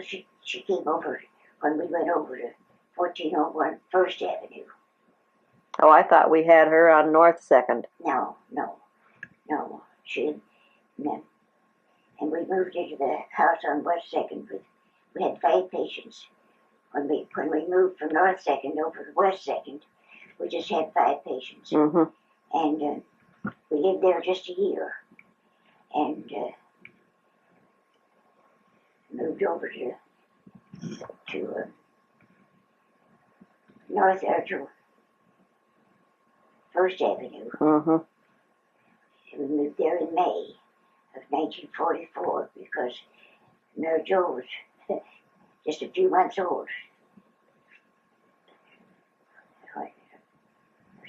she came over when we went over to 1401 First Avenue. Oh, I thought we had her on North Second. No. No. And we moved into the house on West Second. We had 5 patients. When we moved from North Second over to West Second, we just had 5 patients. Mm-hmm. And we lived there just a year. And moved over to North to First Avenue. Mm-hmm. We moved there in May of 1944 because Mary Jo was just a few months old.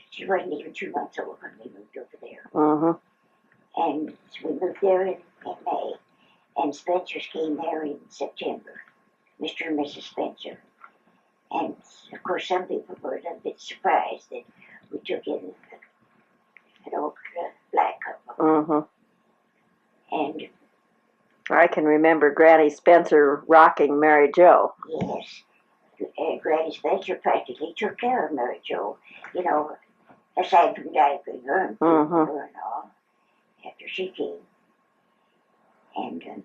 She wasn't even 2 months old when we moved over there. Mm-hmm. And so we moved there in May. And Spencer's came there in September, Mr. and Mrs. Spencer. And of course, some people were a bit surprised that we took in an old black couple. Mm-hmm. And I can remember Granny Spencer rocking Mary Jo. yes, Granny Spencer practically took care of Mary Jo, you know, aside from diapering her and feeding her and all, after she came. And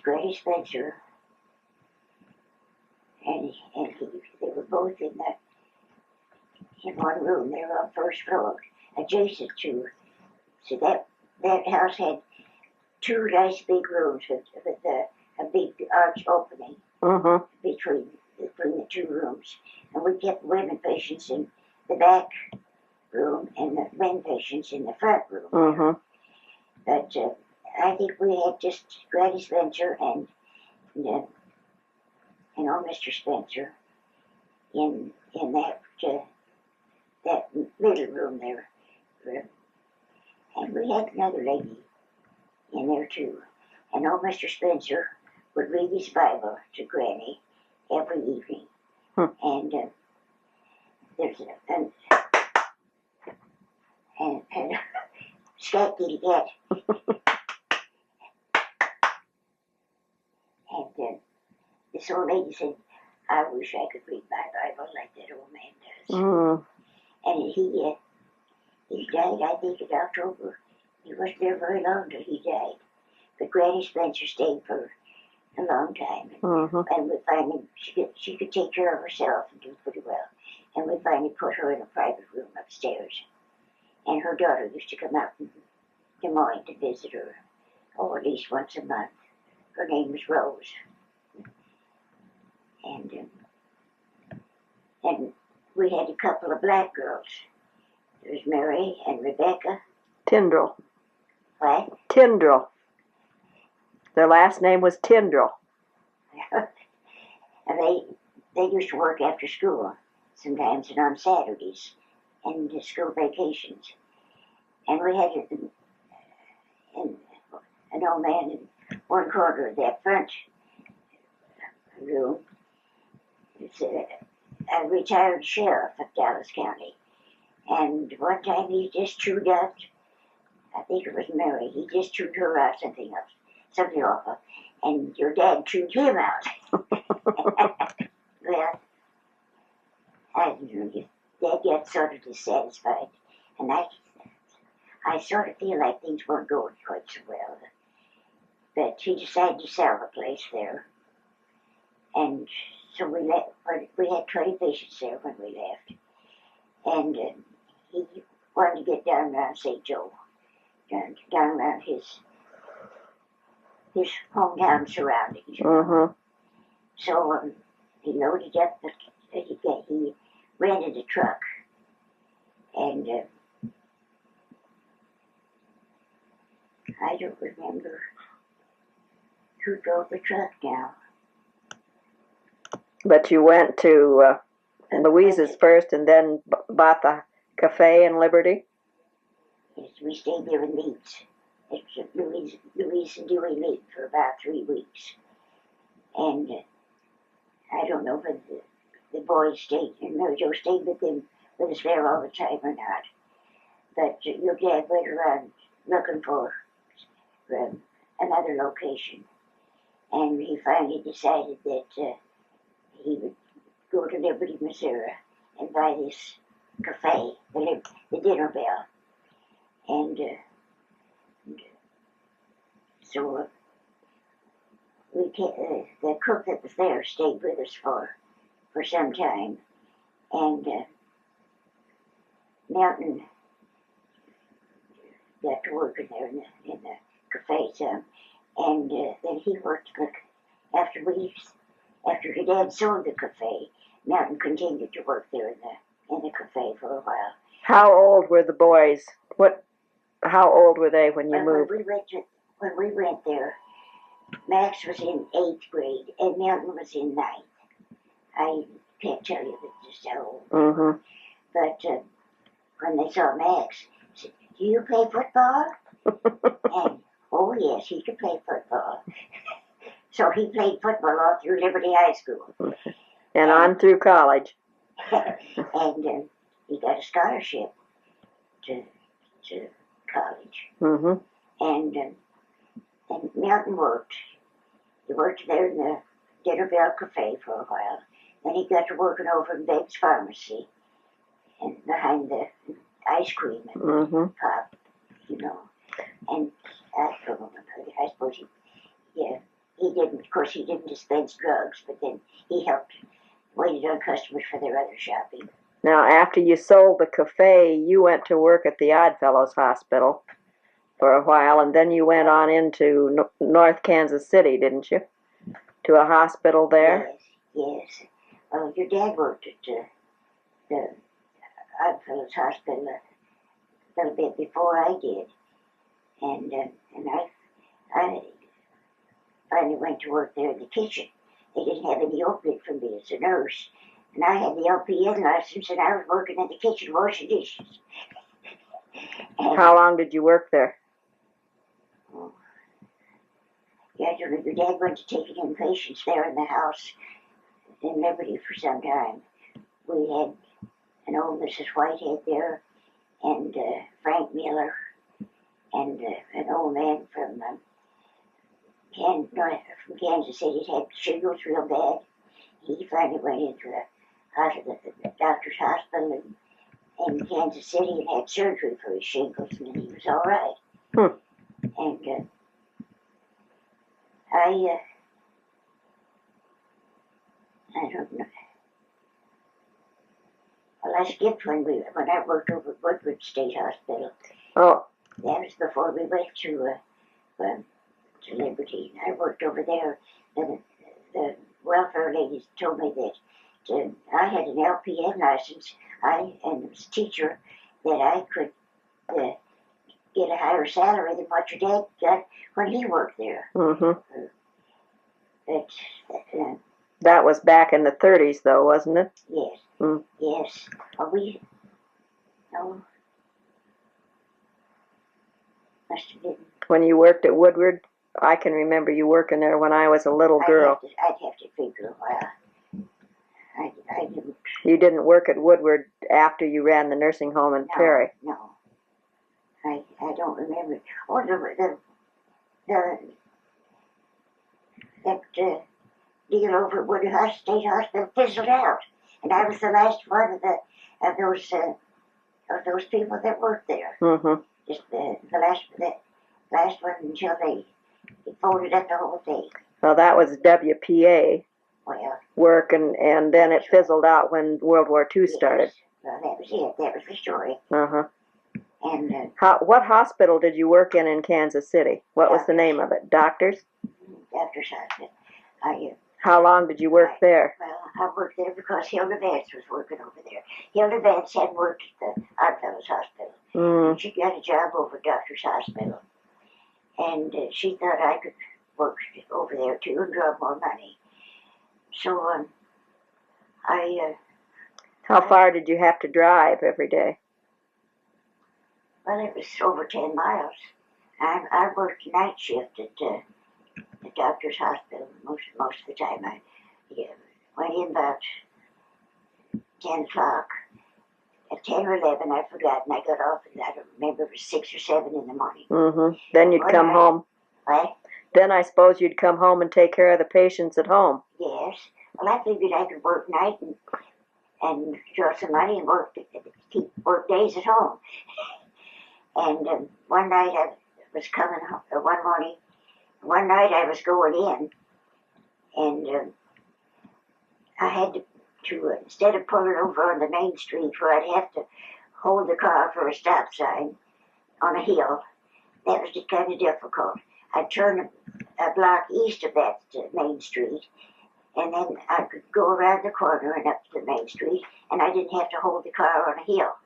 Granny Spencer and they were both in one room. They were on first floor, adjacent to. So that house had 2 nice big rooms with a big arch opening between the 2 rooms. And we kept women patients in the back room and the men patients in the front room. Mm-hmm. But I think we had just Granny Spencer and old Mr. Spencer in that middle room there. And we had another lady in there too. And old Mr. Spencer would read his Bible to Granny every evening. And there's and scat kitty cat. And this old lady said, "I wish I could read my Bible like that old man does." Mm. And he died, I think, in October. He wasn't there very long till he died. But Granny Spencer stayed for a long time. And we finally, she could take care of herself and do pretty well. And we finally put her in a private room upstairs. And her daughter used to come out from Des Moines to visit her, at least once a month. Her name was Rose. And we had a couple of black girls. There was Mary and Rebecca. Tyndall. What? Tyndall. Their last name was Tyndall. And they used to work after school sometimes and on Saturdays and school vacations. And we had an old man in one corner of that front room. It's a retired sheriff of Dallas County. And one time he just chewed out, I think it was Mary, he just chewed her out something awful. And your dad chewed him out. Well, I don't know, Dad gets sort of dissatisfied. And I sort of feel like things weren't going quite so well. But he decided to sell the place there. And so we had 20 patients there when we left. And he wanted to get down around St. Joe, down around his hometown surroundings. So he loaded up, he rented a truck. And I don't remember who drove the truck now. But you went to Louise's first and then bought the cafe in Liberty? Yes, we stayed there in Leeds. Louise and Dewey Leeds for about 3 weeks. And I don't know if the boys stayed, no, Joe stayed with us there all the time or not. But your dad went around looking for another location. And he finally decided that he would go to Liberty, Missouri and buy this cafe, the Dinner Bell. And so the cook that was there stayed with us for some time. And Mountain got to work in there in the cafe some. And then he worked after your dad sold the cafe. Mountain continued to work there in the cafe for a while. How old were the boys? How old were they when you moved? When we went there, Max was in 8th grade and Mountain was in 9th. I can't tell you just how old. Mm-hmm. But when they saw Max, they said, "Do you play football?" And oh yes, he could play football. So he played football all through Liberty High School. And on through college. And he got a scholarship to college. Mm-hmm. And Mountain worked. He worked there in the Dinner Bell Cafe for a while. Then he got to working over in Begg's Pharmacy and behind the ice cream and pop, you know. And I suppose he didn't, of course he didn't dispense drugs, but then he helped, waited on customers for their other shopping. Now, after you sold the cafe, you went to work at the Oddfellows Hospital for a while, and then you went on into North Kansas City, didn't you? To a hospital there? Yes. Well, your dad worked at the Oddfellows Hospital a little bit before I did. And I finally went to work there in the kitchen. They didn't have any opening for me as a nurse. And I had the LPN license, and I was working in the kitchen washing dishes. How long did you work there? Yeah, your dad went to taking in patients there in the house in Liberty for some time. We had an old Mrs. Whitehead there, and Frank Miller, and an old man from Kansas City had shingles real bad. He finally went into the doctor's hospital in Kansas City and had surgery for his shingles, and then he was all right. And I don't know. Well, I skipped when I worked over at Woodward State Hospital. Oh. That was before we went to Liberty. I worked over there. The welfare ladies told me that I had an LPN license. And it was a teacher that I could get a higher salary than what your dad got when he worked there. Mm-hmm. But that was back in the 30s, though, wasn't it? Yes. Mm. Yes. No. Must have been. When you worked at Woodward, I can remember you working there when I was a little girl. I'd have to figure a while. I didn't. You didn't work at Woodward after you ran the nursing home in Perry? No. I don't remember. Oh, that deal over at Woodward State Hospital fizzled out, and I was the last one of those people that worked there. Mm-hmm. Just the last one until they folded up the whole thing. Well, that was WPA work, and then it fizzled out when World War II started. Well, that was it. That was the story. Uh-huh. And what hospital did you work in Kansas City? What was the name of it? Doctors? Doctor's Hospital. How long did you work there? Well, I worked there because Hilda Vance was working over there. Hilda Vance had worked at the Oddfellows Hospital. Mm. She got a job over at Doctor's Hospital. And she thought I could work over there too and draw more money. So How far did you have to drive every day? Well, it was over 10 miles. I worked night shift at the doctor's hospital most of the time. I went in about 10 o'clock. At 10 or 11, I forgot, and I got off, and I don't remember, it was 6 or 7 in the morning. Mm-hmm. Then you'd come home. What? Then I suppose you'd come home and take care of the patients at home. Yes. Well, I figured I could work night and draw some money and keep work days at home. And one night I was coming home, one night I was going in, and I had to instead of pulling over on the main street where I'd have to hold the car for a stop sign on a hill, that was just kind of difficult. I'd turn a block east of that main street, and then I could go around the corner and up to the main street, and I didn't have to hold the car on a hill.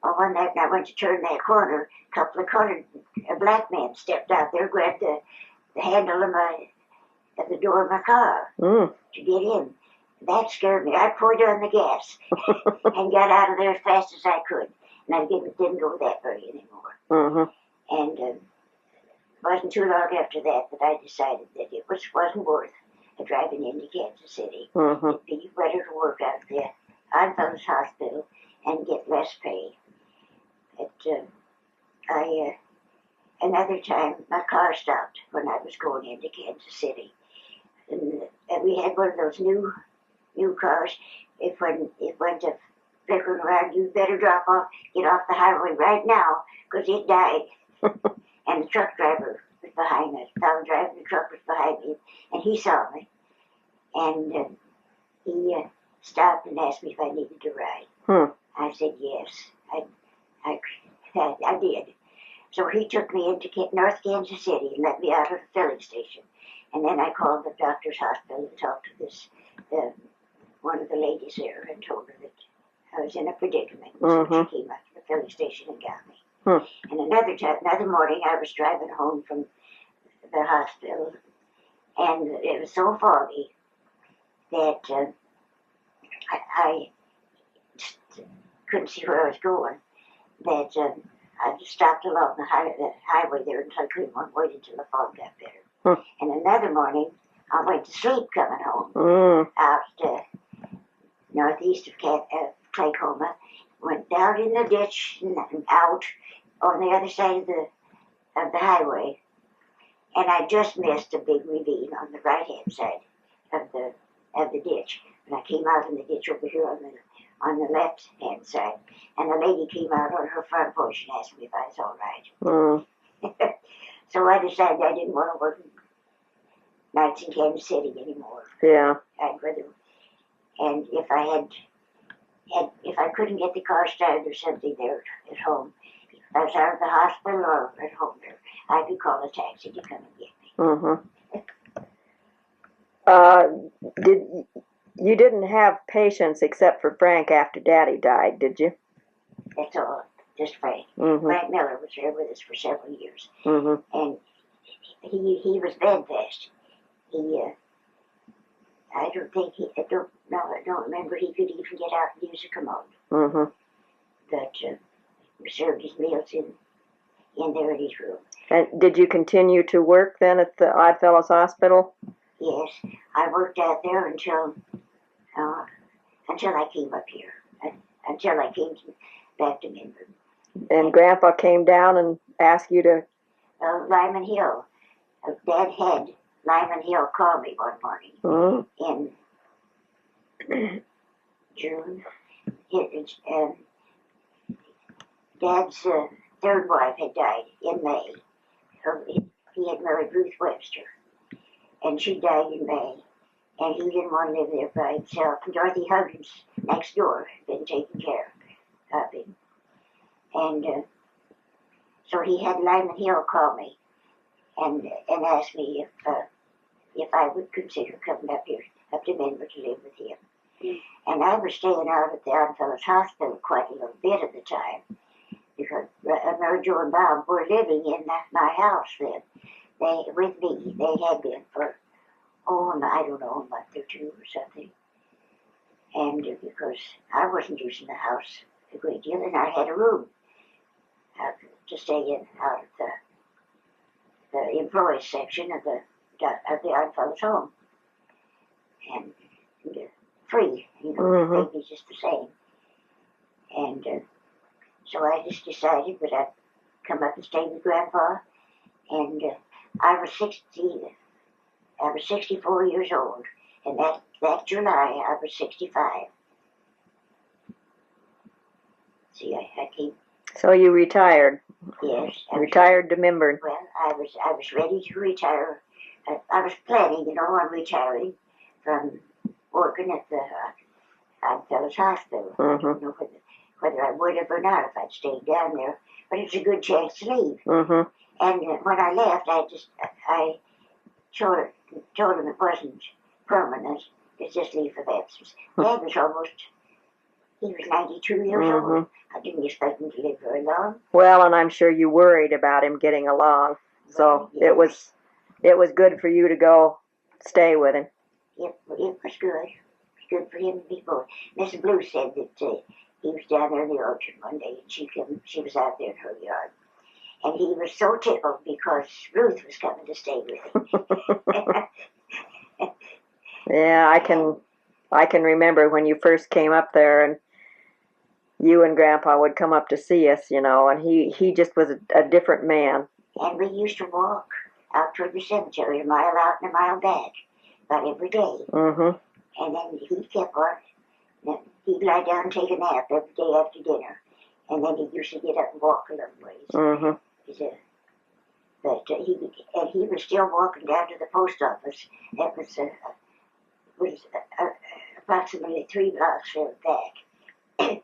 Well, one night when I went to turn that corner, a couple of black men stepped out there, grabbed the handle of the door of my car to get in. That scared me. I poured on the gas and got out of there as fast as I could. And I didn't go that way anymore. Mm-hmm. And it wasn't too long after that I decided that it wasn't worth driving into Kansas City. Mm-hmm. It'd be better to work out at the Oddfellows Hospital and get less pay. But another time, my car stopped when I was going into Kansas City. And we had one of those new cars. It went to flickering around. You better get off the highway right now, because it died. And the truck driver was behind us. The fellow driving the truck was behind me, and he saw me. And he stopped and asked me if I needed a ride. I said yes. I did. So he took me into North Kansas City and let me out of the filling station. And then I called the doctor's hospital and talked to this one of the ladies there and told her that I was in a predicament. So she came out to the filling station and got me. And another morning, I was driving home from the hospital, and it was so foggy that I just couldn't see where I was going. That I just stopped along the highway there until I couldn't wait until the fog got better. And another morning, I went to sleep coming home out northeast of Claycoma, went down in the ditch and out on the other side of the highway, and I just missed a big ravine on the right-hand side of the ditch. And I came out in the ditch over here on the left-hand side, and the lady came out on her front porch and asked me if I was all right. So I decided I didn't want to work nights in Kansas City anymore. Yeah. I'd rather, and if I couldn't get the car started or something there at home, if I was out of the hospital or at home there, I could call a taxi to come and get me. You didn't have patients except for Frank after Daddy died, did you? That's all. Just Frank. Frank Miller was there with us for several years. And he was bedfast. I don't remember he could even get out and use a commode. But we served his meals in there in his room. And did you continue to work then at the Oddfellows Hospital? Yes, I worked out there until I came up here. Until I came back to Denver. And Grandpa came down and asked you to... Lyman Hill. Dad had Lyman Hill call me one morning in June. Dad's third wife had died in May. He had married Ruth Webster, and she died in May. And he didn't want to live there by himself. And Dorothy Huggins, next door, had been taking care of him. And so he had Lyman Hill call me and ask me if I would consider coming up to Denver to live with him. And I was staying out at the Oddfellows Hospital quite a little bit at the time, because Mary Jo and Bob were living in my house then. With me. They had been for, I don't know, a month or two or something. And because I wasn't using the house a great deal, and I had a room to stay in out of the employees section of the Odd Fellows home, and free, maybe just the same. And so I just decided that I'd come up and stay with Grandpa, and I was 64 years old, and that July I was 65. See, I came. So you retired? Yes. Retired to Minburn. Well, I was ready to retire. I was planning, on retiring from working at the Odd Fellows Hospital. I don't know whether I would have or not if I'd stayed down there, but it's a good chance to leave. And when I left, I told him it wasn't permanent. It's just leave of absence. Dad was he was 92 years old. I didn't expect him to live very long. Well, and I'm sure you worried about him getting along. So it was good for you to go stay with him. It was good. It was good for him to be born. Miss Blue said that he was down there in the orchard one day, and she was out there in her yard. And he was so tickled because Ruth was coming to stay with him. Yeah, I can remember when you first came up there, and you and Grandpa would come up to see us, and he just was a different man. And we used to walk out toward the cemetery, a mile out and a mile back, about every day. And then he kept on. He'd lie down and take a nap every day after dinner, and then he used to get up and walk a little ways. But he was still walking down to the post office. That was approximately 3 blocks further back.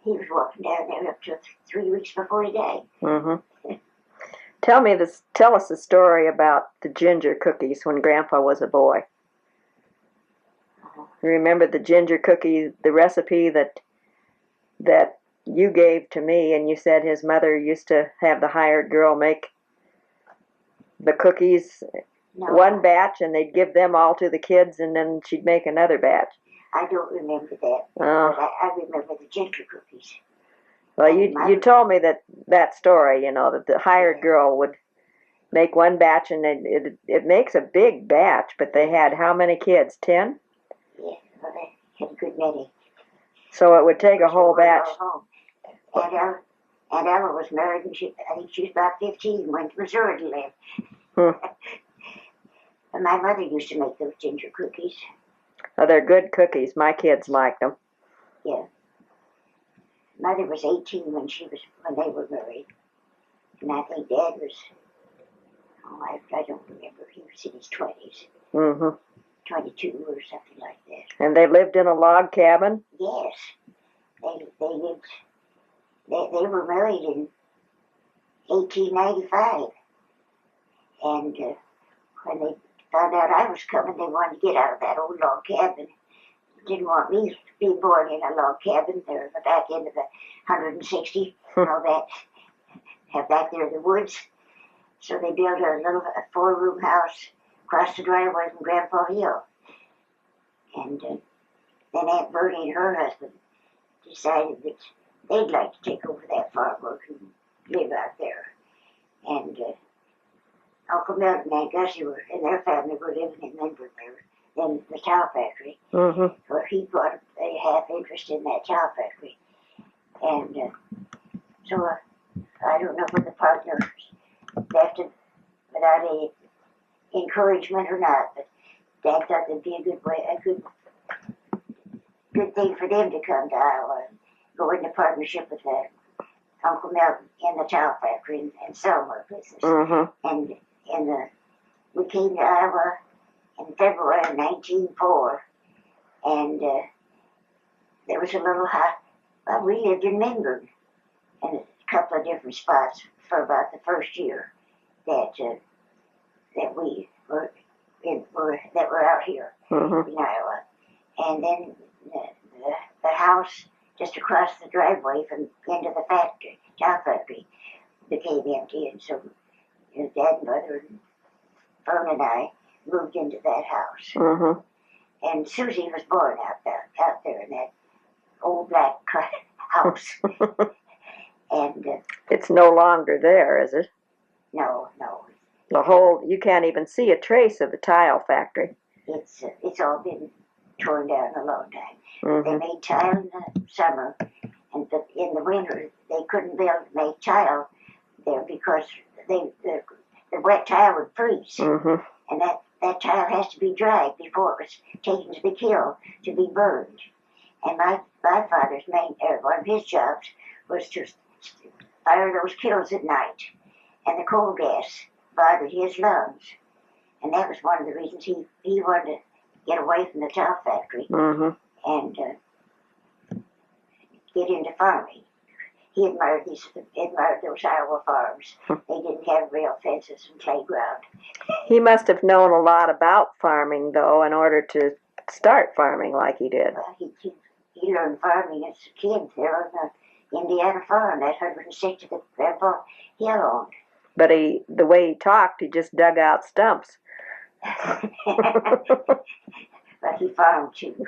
He was walking down there up to 3 weeks before he died. Tell us the story about the ginger cookies when Grandpa was a boy. You remember the ginger cookie, the recipe that you gave to me, and you said his mother used to have the hired girl make the cookies, one batch, and they'd give them all to the kids, and then she'd make another batch. I don't remember that, but I remember the ginger cookies. Well, you told me that story, that the hired girl would make one batch, and it makes a big batch, but they had how many kids? 10? Yeah, well, they had a good many. So it would take a whole batch. And Ella was married, and I think she was about 15, went to Missouri to live. And my mother used to make those ginger cookies. Oh, they're good cookies. My kids liked them. Yeah. Mother was 18 when they were married, and I think Dad was, I don't remember. He was in his 20s. 22 or something like that. And they lived in a log cabin? Yes. They lived. They were married in 1895, and when they found out I was coming, they wanted to get out of that old log cabin. Didn't want me to be born in a log cabin there at the back end of the 160, all that, have back there in the woods. So they built a little 4-room house across the driveway from Grandpa Hill. And then Aunt Bertie and her husband decided that they'd like to take over that farm work and live out there. And Uncle Milton and Aunt Gussie and their family were living in Minburn there, in the towel factory, where he bought a half interest in that towel factory. And so I don't know what the partners left it without any encouragement or not, but Dad thought it'd be a good thing for them to come to Iowa and go into partnership with Uncle Milton in the towel factory and sell more business. And we came to Iowa in February of 1904, and there was a little we lived in Minburn in a couple of different spots for about the first year that we were out here in Iowa. And then the house just across the driveway from into the factory, towel factory, became empty, and so Dad and Mother and Fern and I moved into that house. And Susie was born out there in that old black house. And It's no longer there, is it? no. The whole, you can't even see a trace of the tile factory. It's all been torn down a long time. Mm-hmm. They made tile in the summer, but in the winter they couldn't make tile there because the wet tile would freeze, Mm-hmm. and that tile has to be dried before it was taken to the kiln to be burned. And my father's one of his jobs was to fire those kilns at night, and the coal gas bothered his lungs, and that was one of the reasons he wanted to get away from the tile factory. Mm-hmm. And get into farming. He admired those Iowa farms. They didn't have real fences and playground. He must have known a lot about farming, though, in order to start farming like he did. Well, he learned farming as a kid there on the Indiana farm, that 160 that Grandpa Hill owned. But the way he talked, he just dug out stumps. But he farmed too.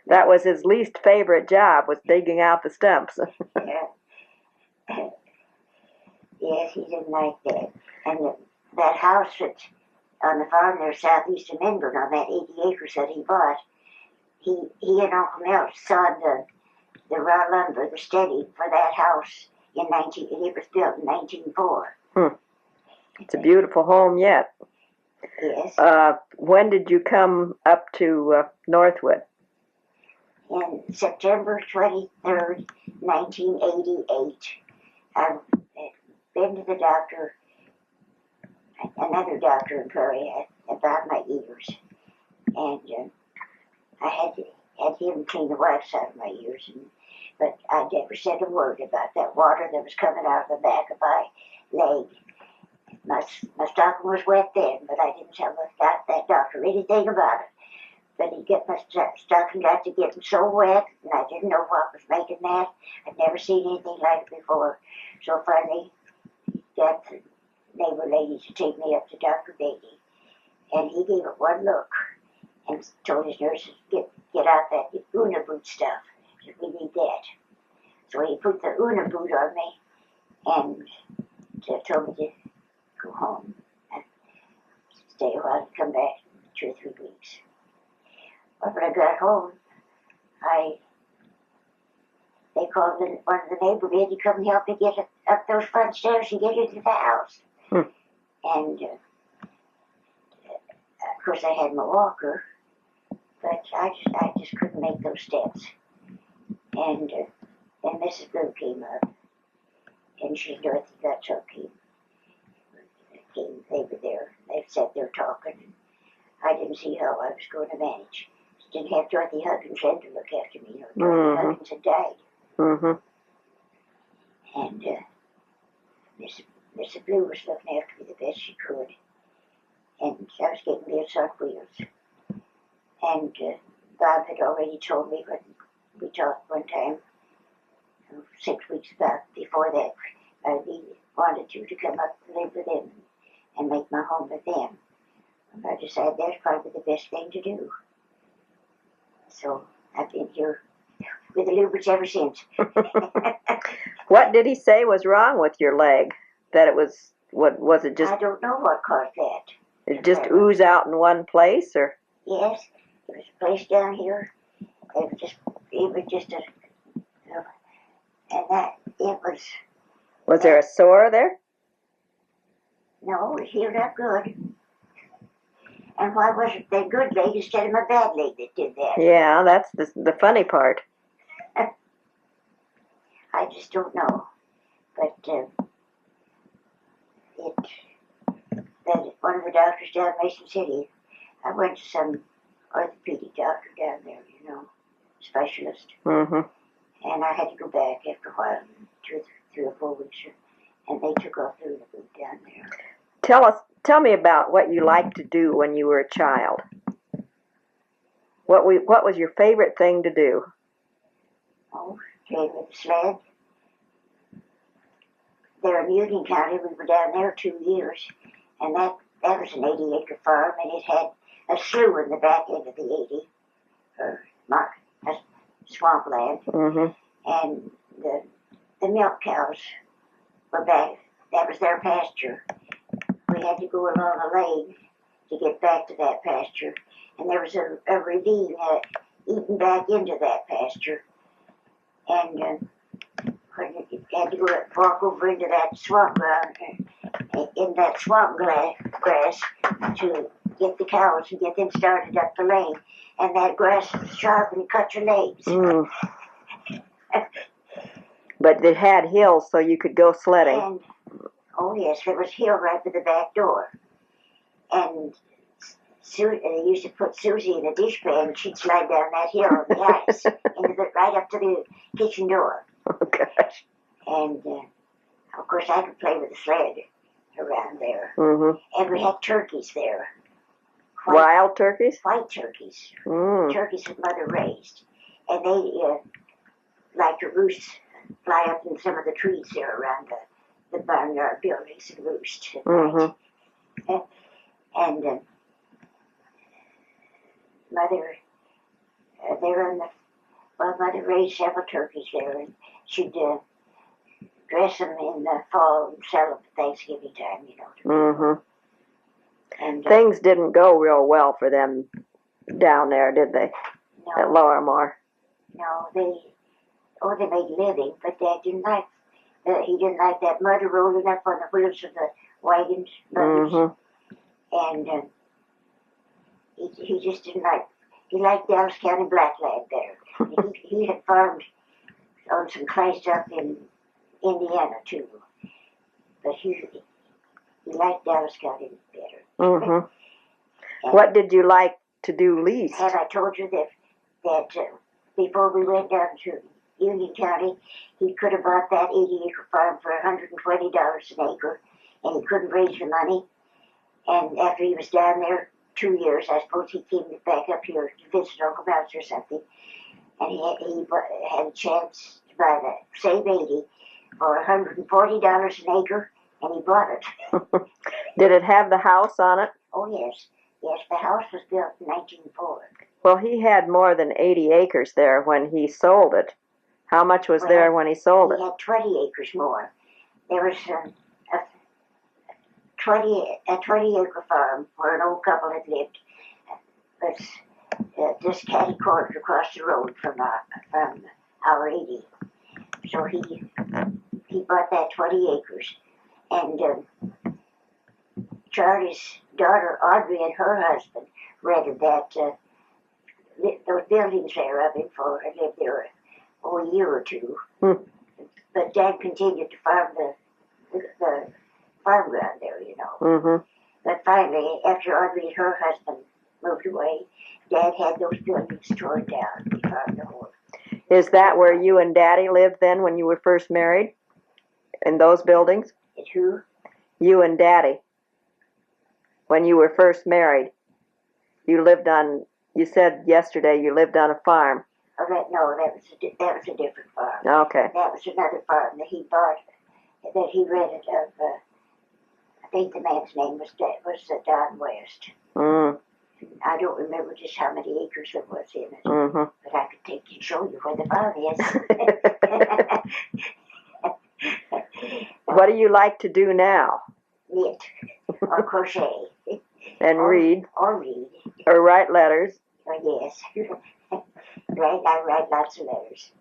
That was his least favorite job, was digging out the stumps. Yeah. Yes, he didn't like that. And that house on the farm there southeast of Minden, on that 80 acres that he bought, he and Uncle Mel sawed the raw lumber, the steady, for that house it was built in 1904. It's a beautiful home yet. Yes. When did you come up to Northwood? In September 23rd, 1988. I've been to the doctor, another doctor in Prairie, about my ears. And I had him clean the wax out of my ears. But I never said a word about that water that was coming out of the back of my leg. My stocking was wet then, but I didn't tell that doctor anything about it. But my stocking got to getting so wet, and I didn't know what was making that. I'd never seen anything like it before. So finally, got the neighbor lady to take me up to Dr. Beatty, and he gave it one look and told his nurses, get out that Una boot stuff. He said, we need that. So he put the Una boot on me and told me to go home and stay a while and come back in 2 or 3 weeks. But when I got home, they called one of the neighbors in to come help me get up those front stairs and get into the house. And of course I had my walker, but I just couldn't make those steps. And then Mrs. Blue came up, and she and Dorothy Gutschall came. They were there. They sat there talking. I didn't see how I was going to manage. Didn't have Dorothy Huggins then to look after me. Dorothy Huggins had died. Mm-hmm. And Mrs. Blue was looking after me the best she could. And I was getting meals on wheels. And Bob had already told me when we talked one time, 6 weeks before that, I wanted you to come up and live with them and make my home with them. And I decided that's probably the best thing to do. So I've been here with the Luberts ever since. What did he say was wrong with your leg? That it was, what was it, just? I don't know what caused that. It just ooze out in one place, or? Yes, there was a place down here. It was just a, and that, it was. Was there a sore there? No, it healed up good. And why wasn't that good leg instead of my bad leg that did that? Yeah, that's the funny part. I just don't know. But one of the doctors down in Mason City, I went to some orthopedic doctor down there, specialist. Mm-hmm. And I had to go back after a while, 3 or 4 weeks, and they took off the boot down there. Tell me about what you liked to do when you were a child. What was your favorite thing to do? Oh, playing with the sled. There in Union County, we were down there 2 years, and that was an 80-acre farm, and it had a slough in the back end of the 80, swampland, and the milk cows were back. That was their pasture. We had to go along a lane to get back to that pasture, and there was a ravine eaten back into that pasture, and you had to go walk over into that swamp ground, in that swamp grass to get the cows and get them started up the lane, and that grass was sharp and cut your legs. But it had hills, so you could go sledding. And, oh yes, there was a hill right by the back door. And they used to put Susie in a dishpan, and she'd slide down that hill on the ice, right up to the kitchen door. Oh, gosh. And, of course, I could play with the sled around there. And we had turkeys there. Wild turkeys? White turkeys. Turkeys that Mother raised. And they like to roost, fly up in some of the trees there around the barnyard buildings and roost at night. And Mother, Mother raised several turkeys there, and she'd dress them in the fall and sell them at Thanksgiving time, you know. And things didn't go real well for them down there, did they? No. At Lorimar. No, they made a living, but Dad didn't like. He didn't like that mud rolling up on the wheels of the wagons, and he just didn't like. He liked Dallas County Blackland better. he had farmed on some clay stuff in Indiana too, but he liked Dallas County better. What did you like to do least? Have I told you that before we went down to Union County, he could have bought that 80-acre farm for $120 an acre, and he couldn't raise the money. And after he was down there 2 years, I suppose he came back up here to visit Uncle Mouse or something, and he had a chance to buy that same 80 for $140 an acre, and he bought it. Did it have the house on it? Oh, yes. Yes, the house was built in 1904. Well, he had more than 80 acres there when he sold it. How much was there when he sold it? He had 20 acres more. There was a 20-acre farm where an old couple had lived. But just catty-cornered across the road from our 80. So he bought that 20 acres. And Charlie's daughter, Audrey, and her husband rented those buildings there of him and lived there a year or two. But Dad continued to farm the farm ground there, you know. But finally, after Audrey and her husband moved away, Dad had those buildings torn down. He farmed the whole. Is that where you and Daddy lived then when you were first married? In those buildings? And who? You and Daddy. When you were first married, you said yesterday you lived on a farm. Oh, that was a different farm. Okay. That was another farm that he bought, that he rented of, I think the man's name was Don West. I don't remember just how many acres there was in it, but I could take you and show you where the farm is. What do you like to do now? Knit or crochet. And read. Or read. Or write letters. Oh, yes. I write lots of letters.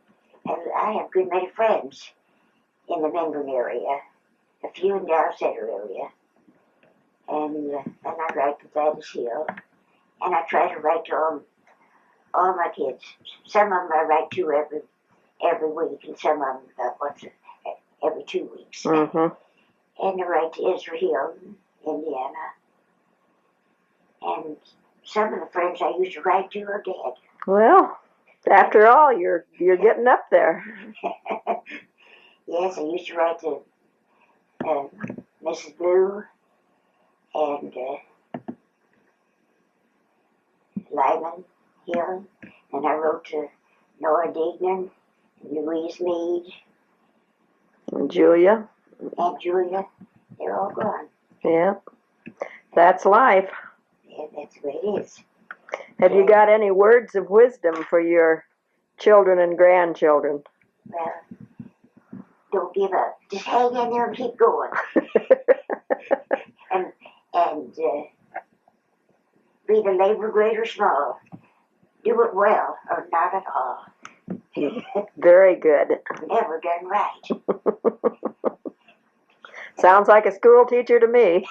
And I have good many friends in the Menton area, a few in Dallas Center area. And I write to Gladys Hill. And I try to write to all my kids. Some of them I write to every week, and some of them every 2 weeks. And I write to Israel, Indiana. And some of the friends I used to write to are dead. Well, after all, you're getting up there. Yes, I used to write to Mrs. Blue and Lyman Hill, and I wrote to Nora Dignan, Louise Meade, and Julia. Aunt Julia. They're all gone. Yeah, that's life. Yeah, that's the way it is. Have you got any words of wisdom for your children and grandchildren? Well, don't give up. Just hang in there and keep going. and be the labor great or small. Do it well or not at all. Very good. Never done right. Sounds like a school teacher to me.